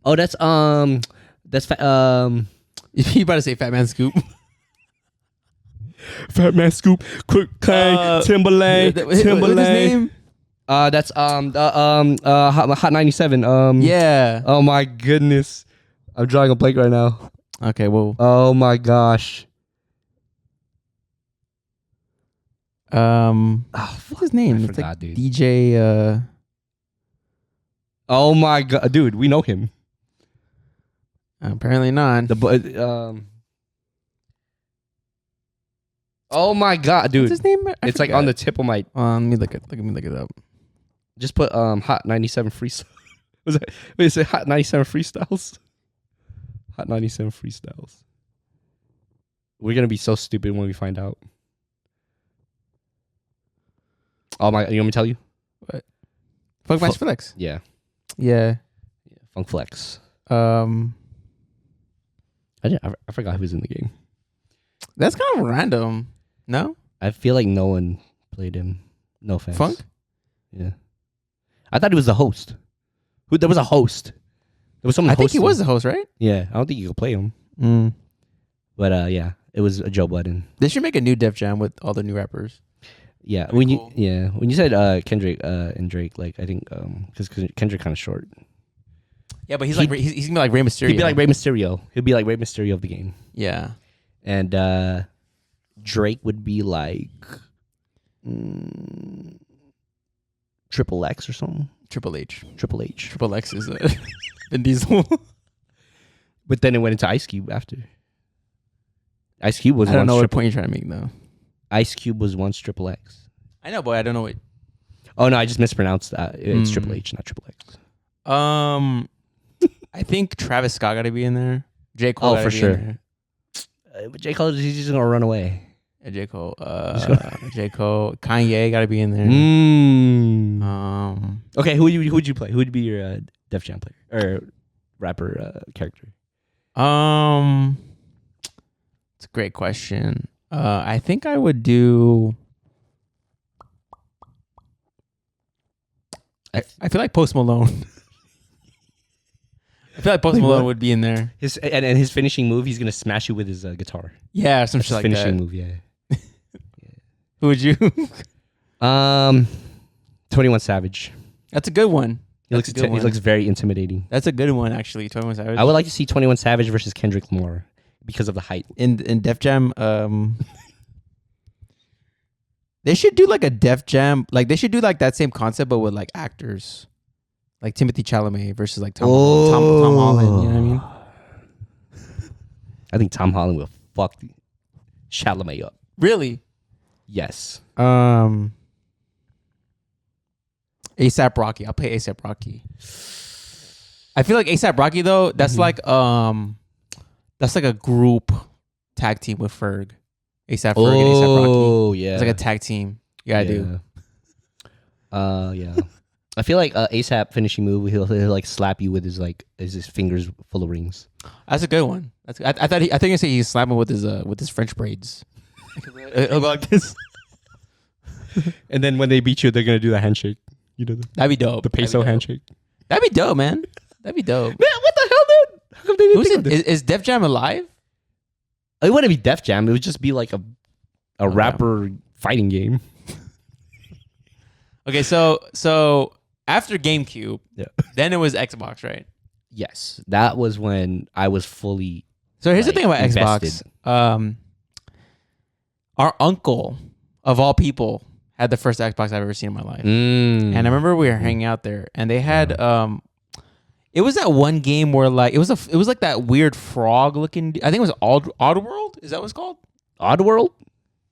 Oh, that's you about to say Fat Man Scoop? Fat Man Scoop, Quick Kang, Timberlake. What's his name? That's Hot 97. Yeah. Oh my goodness, I'm drawing a blank right now. Okay, well. Oh my gosh. What's his name? I It's forgot, like dude. DJ. Oh my god, dude, we know him. Apparently not. Oh my god, dude. What's his name? It's like on the tip of my. Let me look it up. Just put Hot 97 freestyle. Was that? Wait, is it Hot 97 freestyles? Hot 97 freestyles. We're gonna be so stupid when we find out. Oh my! You want me to tell you? What? Funk Master Flex. Yeah. Yeah. Funk Flex. I forgot who was in the game. That's kind of random. No. I feel like no one played him. No offense. Funk. Yeah. I thought he was the host. There was a host. There was someone. I think he was the host, right? Yeah. I don't think you could play him. But yeah, it was a Joe Budden. They should make a new Def Jam with all the new rappers. Yeah. That'd be When you said Kendrick and Drake, like I think because Kendrick kind of short. Yeah, but he's gonna be like Rey Mysterio. He'd be like Rey Mysterio. He'd be like Rey Mysterio of the game. Yeah. And Drake would be like Triple X or something. Triple H. Triple H. Triple X is Vin Diesel. But then it went into Ice Cube after. Ice Cube was. I don't know what point you're trying to make though. Ice Cube was once Triple X. I know, boy. I don't know what. Oh no, I just mispronounced that. It's Triple H, not Triple X. I think Travis Scott got to be in there. J. Cole. Oh, for sure. But J. Cole, he's just gonna run away. Yeah, J. Cole. J. Cole. Kanye got to be in there. Okay, who would you play? Who would be your Def Jam player or rapper character? It's a great question. I think I would do. I feel like Post Malone. I feel like Post Malone would be in there. And his finishing move, he's gonna smash you with his guitar. Yeah, some shit like that. Finishing move, yeah. Who would you? 21 Savage. That's a good one. He looks very intimidating. That's a good one, actually. 21 Savage. I would like to see 21 Savage versus Kendrick Lamar because of the height. In Def Jam. They should do like a Def Jam. Like they should do like that same concept, but with like actors. Like Timothy Chalamet versus like Tom Holland. You know what I mean? I think Tom Holland will fuck Chalamet up. Really? Yes. A$AP Rocky. I'll pay A$AP Rocky. I feel like A$AP Rocky though. That's like a group tag team with Ferg. A$AP Ferg and A$AP Rocky. Oh yeah. It's like a tag team. You gotta do. Yeah. I feel like A$AP finishing move. He'll like slap you with his fingers full of rings. That's a good one. I think you say he's slapping with his French braids. He'll go like this. And then when they beat you, they're gonna do the handshake. You know, that'd be dope. The peso handshake. That'd be dope, man. That'd be dope. Man, what the hell, dude? How come they didn't think of this? Is Def Jam alive? It wouldn't be Def Jam. It would just be like a rapper fighting game. Okay, so after GameCube, then it was Xbox, right? Yes, that was when I was fully. So here's the thing about invested. Xbox. Our uncle, of all people, had the first Xbox I've ever seen in my life. And I remember we were hanging out there, and they had it was that one game where like it was like that weird frog looking. I think it was Oddworld. Is that what it's called? Oddworld?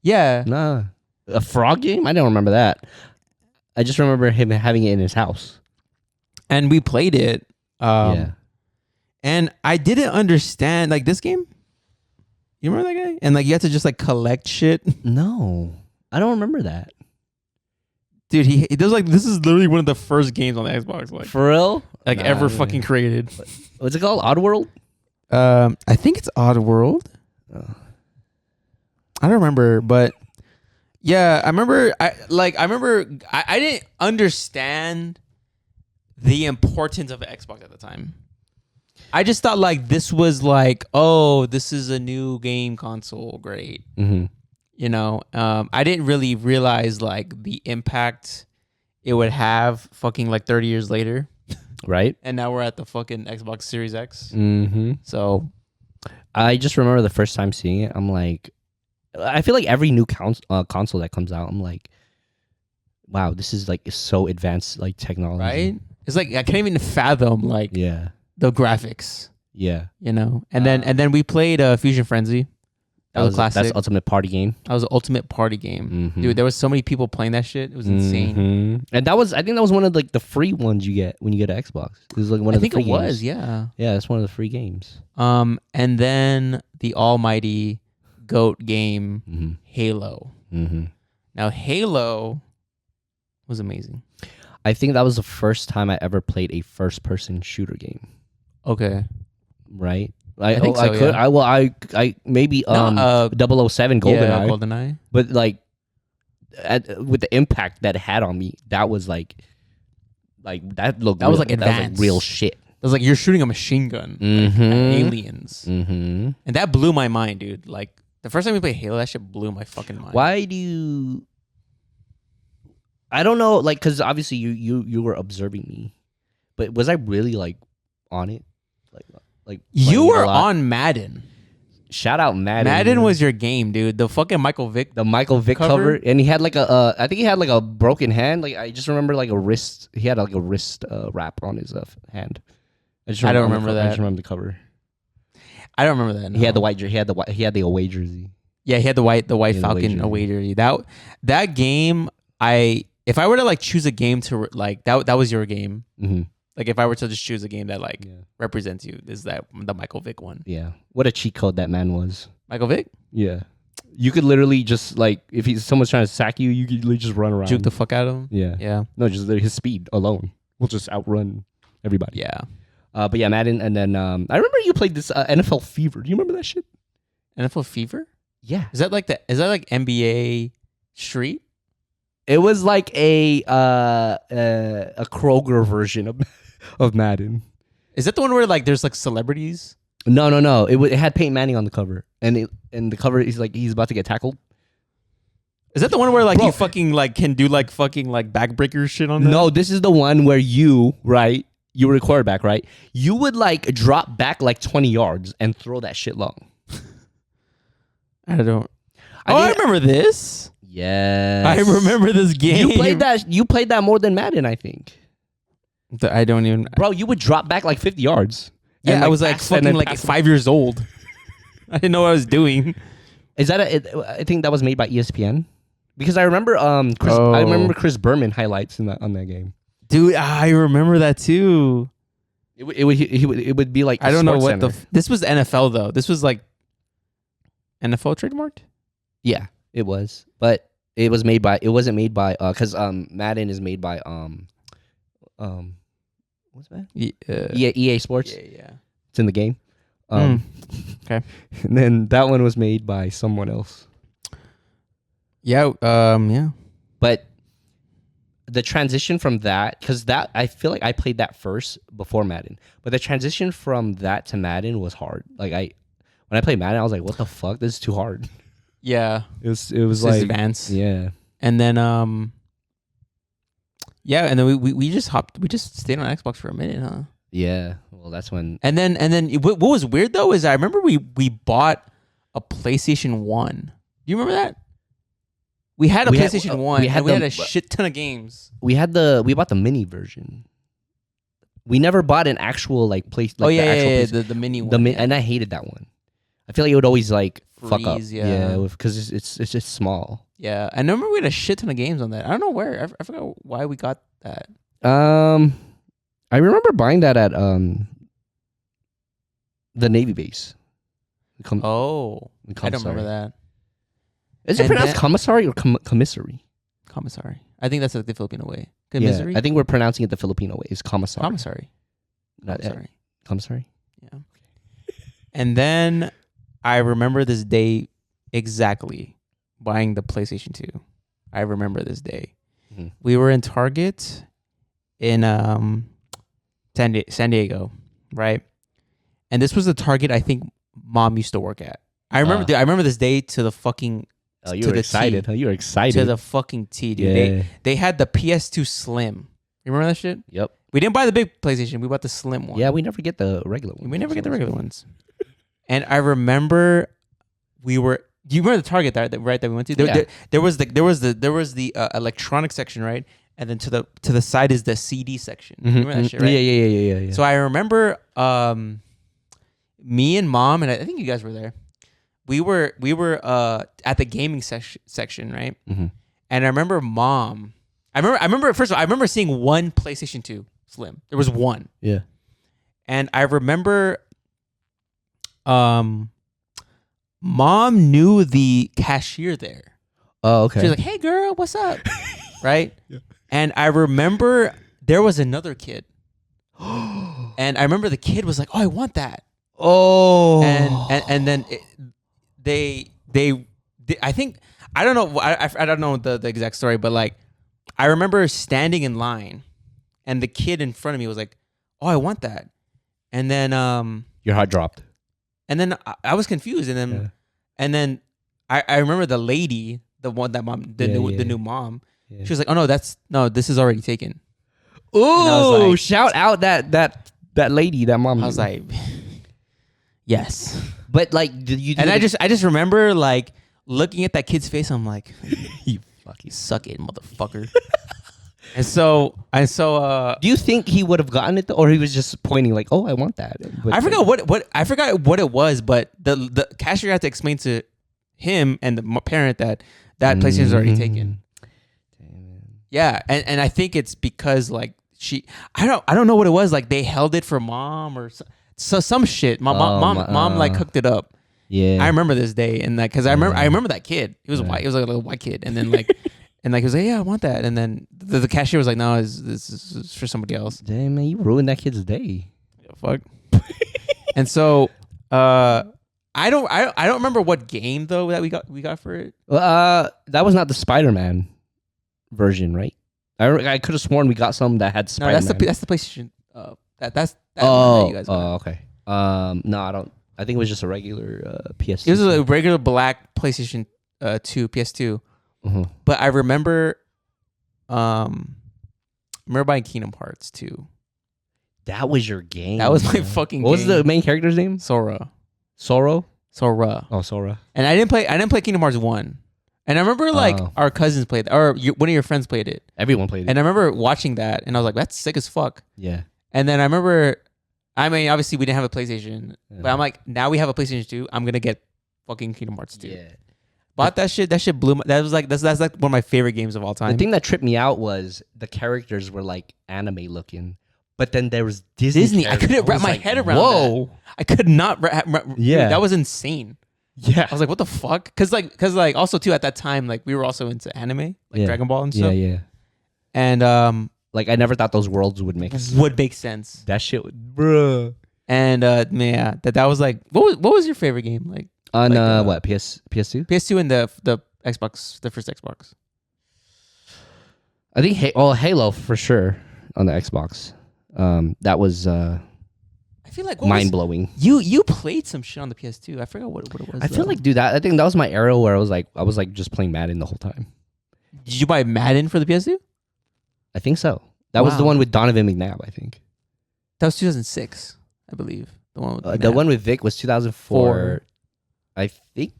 Yeah. Nah, a frog game. I don't remember that. I just remember him having it in his house, and we played it. And And I didn't understand like this game. You remember that guy? And like you had to just like collect shit. No, I don't remember that. Dude, he does like this is literally one of the first games on the Xbox, like For real? like ever fucking created. What's it called? Oddworld? I think it's Oddworld. Oh. I don't remember, but yeah, I remember. I didn't understand the importance of an Xbox at the time. I just thought like this was like, oh, this is a new game console, great. Mm-hmm. You know, I didn't really realize like the impact it would have fucking like 30 years later. Right? And now we're at the fucking Xbox Series X. Mm-hmm. So I just remember the first time seeing it, I'm like, I feel like every new console that comes out, I'm like, wow, this is like so advanced, like technology. right? It's like I can't even fathom like Yeah. the graphics, Yeah. you know. And then we played Fusion Frenzy. That was classic. That's ultimate party game. That was an ultimate party game, Mm-hmm. dude. There was so many people playing that shit. It was insane. Mm-hmm. And I think that was one of like the free ones you get when you get an Xbox. It was like one of the free games. I think it was, yeah. Yeah, that's one of the free games. And then the almighty GOAT game, Mm-hmm. Halo. Mm-hmm. Now Halo was amazing. I think that was the first time I ever played a first-person shooter game. Okay. Right? I think so, I could. yeah. I maybe 007 Yeah, GoldenEye. GoldenEye. But like, with the impact that it had on me, that was like that looked. That was, real. like, That was like advanced. real shit. It was like you're shooting a machine gun, like, Mm-hmm. at aliens, Mm-hmm. and that blew my mind, dude. Like the first time we played Halo, that shit blew my fucking mind. Why do you? I don't know, like, because obviously you were observing me, but was I really like on it? Like You playing it were a lot? on Madden. Shout out Madden. Madden was your game, dude. The fucking Michael Vick. the Michael Vick cover? cover, and he had like a I think he had like a broken hand. Like I just remember like a wrist. He had like a wrist wrap on his hand. I don't remember I that. just remember the cover. I don't remember that. No. He had the white. He had the away jersey. Yeah, he had the white Yeah, the Falcon jersey. away jersey. That game, if I were to like choose a game to like that was your game. Mm-hmm. Like if I were to just choose a game that like Yeah. represents you, is that the Michael Vick one? Yeah. What a cheat code that man was. Michael Vick? Yeah. You could literally just like if someone's trying to sack you, you could literally just run around. Juke the fuck out of him. Yeah. Yeah. No, just his speed alone will just outrun everybody. Yeah. But yeah, Madden, and then I remember you played this NFL Fever. Do you remember that shit? NFL Fever? Yeah. Is that like NBA Street? It was like a Kroger version of Madden. Is that the one where like there's like celebrities? No. It had Peyton Manning on the cover, and the cover is like he's about to get tackled. Is that the one where like Bro. you fucking like can do like fucking like backbreaker shit on that? No, this is the one where you were a quarterback, right? You would like drop back like 20 yards and throw that shit long. I don't. I I remember this. Yes, I remember this game. You played that more than Madden, I think. I don't even. Bro, you would drop back like 50 yards. Yeah, and, I was like pass and fucking then like pass it. 5 years old. I didn't know what I was doing. Is that I think that was made by ESPN. Because I remember Oh. I remember Chris Berman highlights on that game. Dude, I remember that too. It would be like I don't know Sports what Center. this was NFL though. This was like NFL trademarked? Yeah, it was. But it wasn't made by cuz Madden is made by what's that? EA Sports. Yeah. It's in the game. Okay. And then that one was made by someone else. Yeah, yeah. But the transition from that, because that I feel like I played that first before Madden, but the transition from that to Madden was hard. Like when I played Madden, I was like, "What the fuck? This is too hard." Yeah. It was This like is advanced. yeah, And then yeah, and then we just stayed on Xbox for a minute, huh? yeah. Well, that's when And then what was weird though is I remember we bought a PlayStation 1. Do you remember that? We had a We had- PlayStation 1 we had and we had the- a shit ton of games. we bought the mini version. We never bought an actual like place. Like, Oh yeah, the actual yeah, place- the mini one. and I hated that one. I feel like it would always like fuck up. Freeze, yeah. because it's just small. Yeah, I remember we had a shit ton of games on that. I don't know where. I forgot why we got that. I remember buying that at The Navy base. I don't remember that. Is it pronounced commissary or commissary? Commissary. I think that's like the Filipino way. Yeah, I think we're pronouncing it the Filipino way. It's commissary. Commissary. Commissary. Yeah. And then I remember this day exactly buying the PlayStation 2. I remember this day. Mm-hmm. We were in Target in San Diego, right? And this was the Target I think Mom used to work at. I remember this day to the fucking. Oh, you were excited, huh? You were excited. To the fucking T, dude. Yeah. They had the PS2 Slim. You remember that shit? Yep. We didn't buy the big PlayStation. We bought the Slim one. Yeah, we never get the regular ones. We never get the regular ones. And I remember do you remember the Target that we went to? There was the electronic section, right? And then to the side is the CD section. Mm-hmm. Remember that shit, right? Yeah. So I remember me and Mom, and I think you guys were there. We were at the gaming section, right? Mm-hmm. And I remember Mom. I remember first of all, I remember seeing one PlayStation 2 Slim. There was one. Yeah. And I remember Mom knew the cashier there. Oh, okay. She was like, "Hey girl, what's up?" Right? Yeah. And I remember there was another kid. And I remember the kid was like, "Oh, I want that." Oh. And then they I think I don't know I don't know the exact story, but like I remember standing in line and the kid in front of me was like, "Oh, I want that." And then your heart dropped. And then I was confused, and then I remember the lady, the one that the new mom. Yeah. She was like, "Oh no, this is already taken." Oh, like, shout out that lady, that mom. I was like, yes. But like, did you? And I just remember like looking at that kid's face. I'm like, you fucking suck it, motherfucker. and so. Do you think he would have gotten it though, or he was just pointing like, "Oh, I want that"? But I forgot what it was, but the cashier had to explain to him and the parent that PlayStation is already taken. Yeah, and I think it's because like I don't know what it was, like they held it for Mom or so some shit. Mom like hooked it up. Yeah, I remember this day, and that because I remember that kid. He was white. He was like a little white kid, and then like and like he was like, "Yeah, I want that," and then the cashier was like, "No, this is for somebody else." Damn, man, you ruined that kid's day. Yeah, fuck. And so I don't remember what game though that we got for it. That was not the Spider-Man version, right? I could have sworn we got some that had Spider-Man. No, that's the PlayStation. That's that you guys got. Oh, okay. No, I don't. I think it was just a regular PS2. It was a regular black PlayStation 2, PS2. Mm-hmm. But I remember buying Kingdom Hearts 2. That was your game. That was my fucking game. What was the main character's name? Sora. Sora. Oh, Sora. And I didn't play Kingdom Hearts 1. And I remember like our cousins played it, or one of your friends played it. Everyone played it. And I remember watching that, and I was like, "That's sick as fuck." Yeah. And then I remember, I mean, obviously we didn't have a PlayStation, but I'm like, now we have a PlayStation 2. I'm gonna get fucking Kingdom Hearts 2. Yeah. Bought that shit. That shit blew. That's like one of my favorite games of all time. The thing that tripped me out was the characters were like anime looking, but then there was Disney. I couldn't wrap my head around. Whoa! That. I could not. Yeah. Dude, that was insane. Yeah, I was like, what the fuck? Because also too at that time, like we were also into anime, like Dragon Ball and stuff. Yeah. And like I never thought those worlds would make sense. That shit would, bruh. And man, that was like, what was your favorite game like? On what PS2? PS2 and the Xbox, the first Xbox. I think Halo for sure on the Xbox. That was I feel like mind blowing. You played some shit on the PS2. I forgot what it was. I feel like, dude, I think that was my era where I was like just playing Madden the whole time. Did you buy Madden for the PS2? I think so. That was the one with Donovan McNabb, I think. That was 2006, I believe. The one with Vic was 2004. I think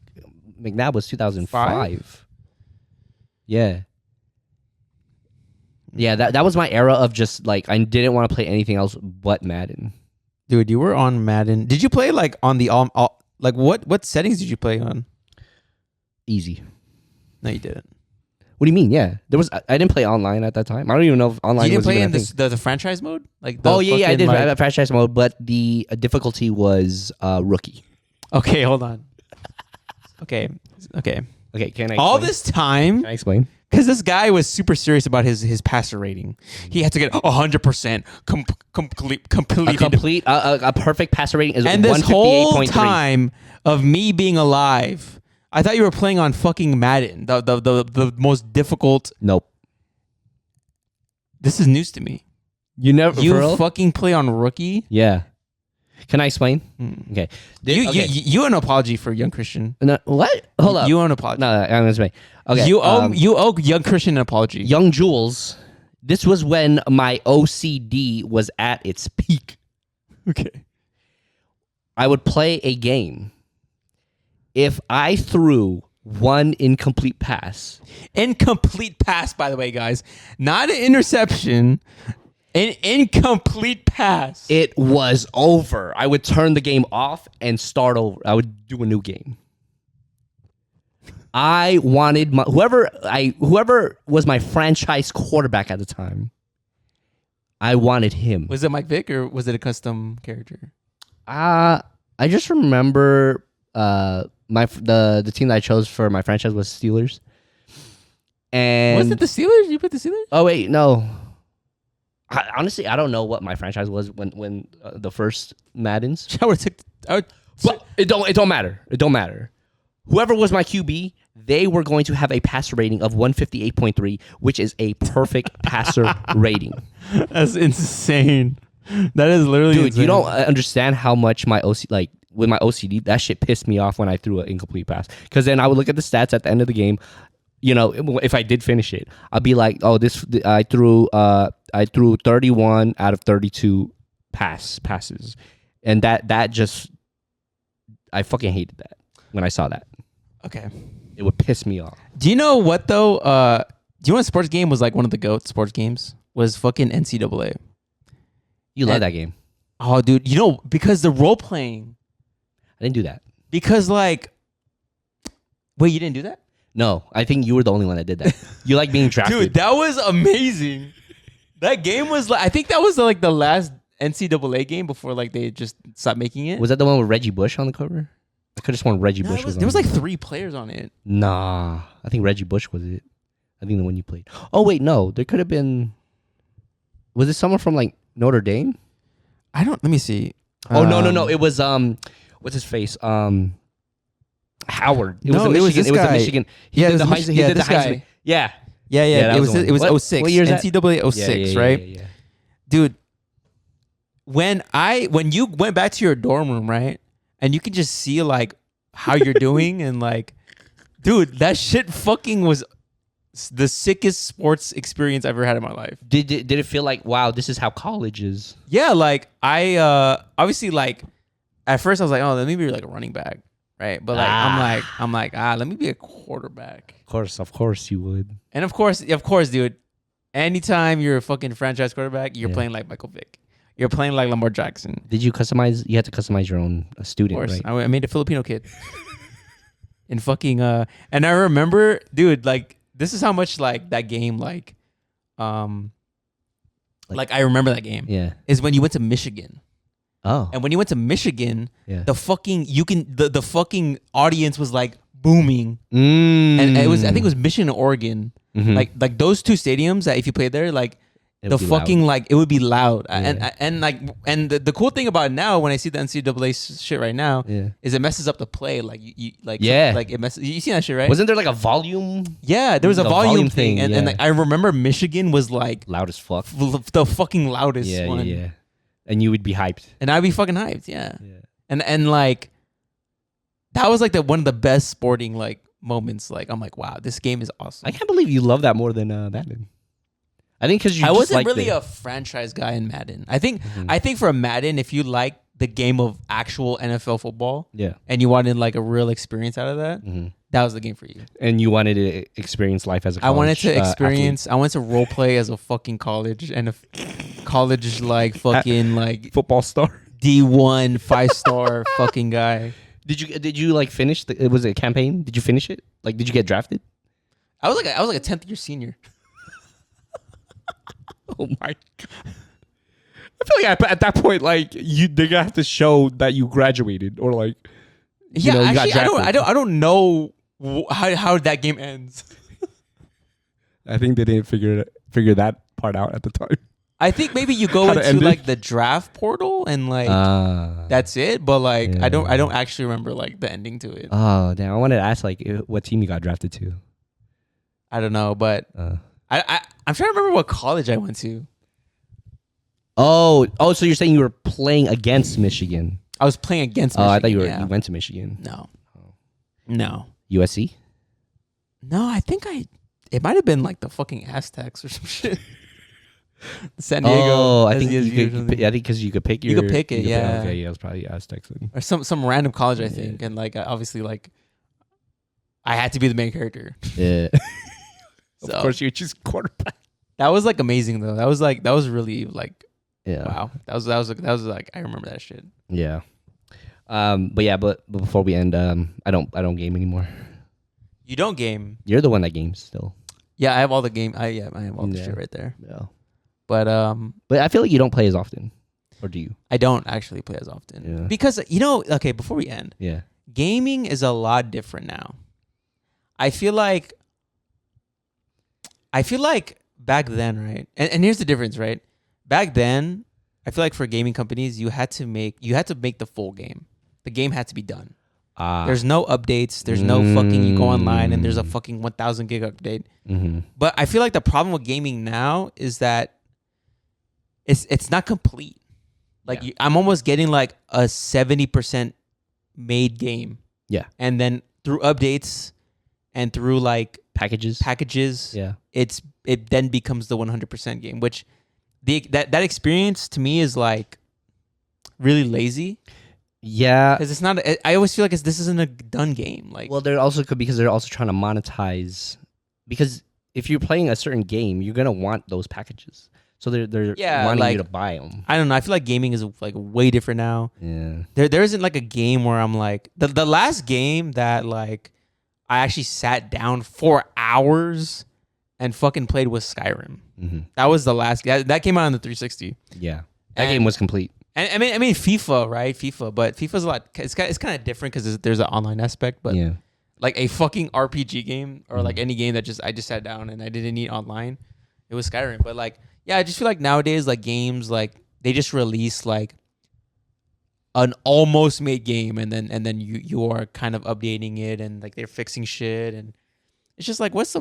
McNabb was 2005. Yeah. Yeah, that was my era of just like I didn't want to play anything else but Madden. Dude, you were on Madden. Did you play like on the all like what settings did you play on? Easy. No, you didn't. What do you mean? Yeah, there was. I didn't play online at that time. I don't even know if online. You didn't was play even in a thing. the franchise mode? Like Oh yeah, I did like- franchise mode, but the difficulty was rookie. Okay, hold on. Okay. Okay, can I? All explain? this time, Can I explain? because this guy was super serious about his passer rating. He had to get 100% complete. A perfect passer rating is And this whole 158.3. time of me being alive, I thought you were playing on fucking Madden, the most difficult. Nope. This is news to me. You never. You for real? fucking play on rookie. Yeah. Can I explain? Okay. You owe an apology for young Christian. No, what? Hold up. You owe an apology. No, I'm gonna explain. Okay. You owe young Christian an apology. Young Jules. This was when my OCD was at its peak. Okay. I would play a game. If I threw one incomplete pass, Incomplete pass, by the way, guys. Not an interception. An incomplete pass. it was over. I would turn the game off and start over. I would do a new game. I wanted whoever was my franchise quarterback at the time. I wanted him. Was it Mike Vick or was it a custom character? I just remember the team that I chose for my franchise was Steelers. And Was it the Steelers? You put the Steelers? Oh wait, no. Honestly, I don't know what my franchise was when the first Maddens. But it don't matter. It don't matter. Whoever was my QB, they were going to have a passer rating of 158.3, which is a perfect passer rating. That's insane. That is literally Dude, insane. you don't understand how much my with my OCD, that shit pissed me off when I threw an incomplete pass. Because then I would look at the stats at the end of the game. You know, if I did finish it, I'd be like, "Oh, I threw 31 out of 32 passes," and that just I fucking hated that when I saw that. Okay. It would piss me off. Do you know what though? Do you know what sports game was like one of the GOAT sports games? Was fucking NCAA. You love that game. Oh, dude. You know, because the role playing. I didn't do that. Because like, wait, you didn't do that? No, I think you were the only one that did that. You like being drafted. Dude, that was amazing. That game was like, I think that was like the last NCAA game before like they just stopped making it. Was that the one with Reggie Bush on the cover? I could have sworn Reggie Bush was on there was it. like 3 players on it. Nah, I think Reggie Bush was it. I think the one you played. Oh wait, no, there could have been. Was it someone from like Notre Dame? Let me see. Oh no, it was what's his face? Howard. It was No, in it was Michigan. this It was in guy. Michigan. He Yeah, did it the was Heisman. Mich- He yeah, did the this guy. Heisman. Yeah. Yeah. that It was was the one. it was What 06. year is that? NCAA 06, right? Yeah. Dude, when you went back to your dorm room, right? And you could just see like how you're doing and like, dude, that shit fucking was the sickest sports experience I ever had in my life. Did it feel like, wow, this is how college is? Yeah, like I obviously like at first I was like, oh, let me be like a running back, right? But like I'm like, let me be a quarterback. Of course you would. And of course, dude, anytime you're a fucking franchise quarterback, you're playing like Michael Vick. You're playing like Lamar Jackson. Did you customize? You had to customize your own student, Of course. right? I made a Filipino kid. And fucking and I remember, dude, like this is how much like that game like I remember that game. Yeah. Is when you went to Michigan. Oh. And when you went to Michigan, Yeah. the fucking the fucking audience was like booming. Mm. And it was I think it was Michigan and Oregon. Mhm. Like those 2 stadiums that if you played there, like It the would be fucking loud. like it would be loud. Yeah. And the cool thing about it now when I see the NCAA shit right now Yeah. is it messes up the play. Like you like Yeah. like it messes. You see that shit, right? Wasn't there like a volume Yeah, there was a The volume, volume thing, thing, and yeah. like I remember Michigan was like loud as fuck? the fucking loudest Yeah, one, yeah. And you would be hyped. and I'd be fucking hyped, yeah. Yeah. And like that was like one of the best sporting like moments. Like I'm like, wow, this game is awesome. I can't believe you love that more than Madden. I think because you I just wasn't liked really it. a franchise guy in Madden. I think for Madden, if you like the game of actual NFL football Yeah. and you wanted like a real experience out of that, Mhm. that was the game for you. And you wanted to experience life as a I wanted college, to experience. I wanted to role play as a fucking college and a college like fucking like football star. D1 5-star fucking guy. Did you like finish? It was a campaign. Did you finish it? Like, did you get drafted? I was like a 10th year senior. Oh my god. I feel like at that point, like they're gonna have to show that you graduated or like, Yeah, you got actually, drafted. I don't know how that game ends. I think they didn't figure that part out at the time. I think maybe you go How to into end it? like the draft portal and like that's it. But like Yeah. I don't actually remember like the ending to it. Oh damn! I wanted to ask like what team you got drafted to. I don't know, but I'm trying to remember what college I went to. Oh, so you're saying you were playing against Michigan? I was playing against Oh, Michigan. I thought you yeah. went to Michigan. No. USC? No, I think it might have been like the fucking Aztecs or some shit. San Diego. Oh, I think SDSU you or could. something. I think because you could pick You your. could pick it, yeah. Okay, yeah, it was probably Aztecs. Then. Or some random college, I think. And like obviously like I had to be the main character. Yeah. So, Of course, you choose quarterback. that was like amazing though. That was really like Yeah. wow. That was like I remember that shit. Yeah. But before we end, I don't game anymore. You don't game. You're the one that games still. Yeah, I have all the game. I have all the shit right there. Yeah. But But I feel like you don't play as often, or do you? I don't actually play as often Yeah. because okay. Before we end, Yeah. gaming is a lot different now. I feel like back then, right? And here's the difference, right? Back then, I feel like for gaming companies, you had to make the full game. The game had to be done. There's no updates. There's no fucking you go online and there's a fucking 1,000 gig update. Mm-hmm. But I feel like the problem with gaming now is that it's not complete. Like I'm almost getting like a 70% made game. Yeah. And then through updates and through like Packages. yeah, it then becomes the 100% game, which that experience to me is like really lazy. Yeah. Because it's not. I always feel like this isn't a done game. Like, Well, they're also because they're also trying to monetize. Because if you're playing a certain game, you're gonna want those packages. So they're wanting like, you to buy them. I don't know. I feel like gaming is like way different now. Yeah. There isn't like a game where I'm like the last game that like I actually sat down for hours and fucking played was Skyrim. Mm-hmm. That was the last. That came out on the 360. Yeah. That game was complete. And I mean FIFA, right? FIFA, but FIFA's a lot. It's kind of different because there's an online aspect. But yeah. like a fucking RPG game or like any game that I just sat down and I didn't need online, it was Skyrim. But like, yeah, I just feel like nowadays like games like they just release like an almost made game and then you are kind of updating it and like they're fixing shit and it's just like what's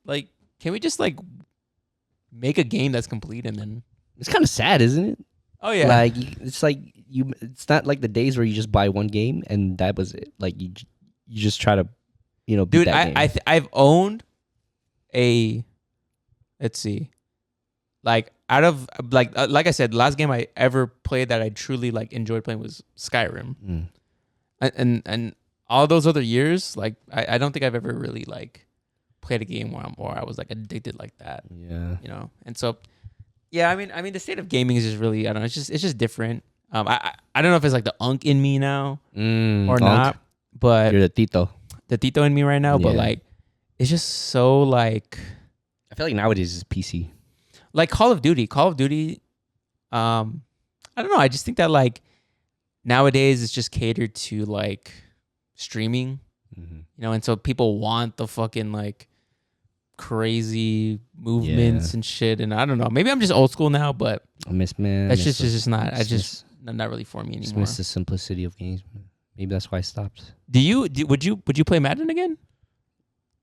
like can we just like make a game that's complete and then It's kind of sad, isn't it? oh yeah Like it's like it's not like the days where you just buy one game and that was it. Like you just try to, beat dude that game. I've owned a let's see like out of like I said the last game I ever played that I truly like enjoyed playing was Skyrim. And all those other years like I don't think I've ever really like played a game where I was like addicted like that. Yeah. And so yeah, I mean the state of gaming is just really I don't know, it's just different. I don't know if it's like the unk in me now or not, but You're the Tito in me right now, but Yeah. like it's just so like I feel like nowadays it's PC. like Call of Duty. I don't know. I just think that like nowadays it's just catered to like streaming, and so people want the fucking like crazy movements and shit. And I don't know. Maybe I'm just old school now, but I miss man. that's just not. Not really for me Just anymore. miss the simplicity of games. Maybe that's why I stopped. Would you play Madden again?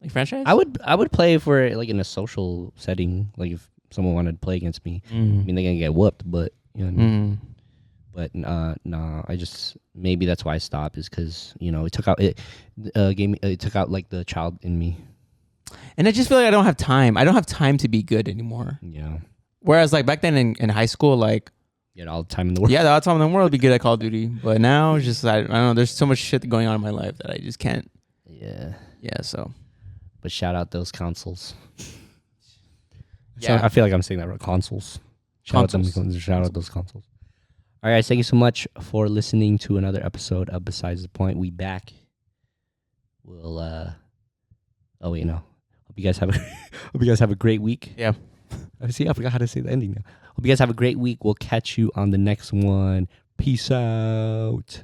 Like franchise? I would play for like in a social setting, like if someone wanted to play against me. I mean, they're gonna get whooped, but you know what I mean? But nah, I just maybe that's why I stopped is because it took out it took out like the child in me. And I just feel like I don't have time. I don't have time to be good anymore. Yeah, Whereas like back then in high school, like you had all the time in the world. yeah, the whole time in the world would be good at Call of Duty. But now it's just I don't know. There's so much shit going on in my life that I just can't. Yeah. So. But shout out those consoles. Yeah. I feel like I'm saying that right. Consoles. Shout out those consoles. All right, guys. Thank you so much for listening to another episode of Besides the Point. We back. We'll. Oh wait, no. Hope you guys have a hope you guys have a great week. Yeah. See, I forgot how to say the ending now. Hope you guys have a great week. We'll catch you on the next one. Peace out.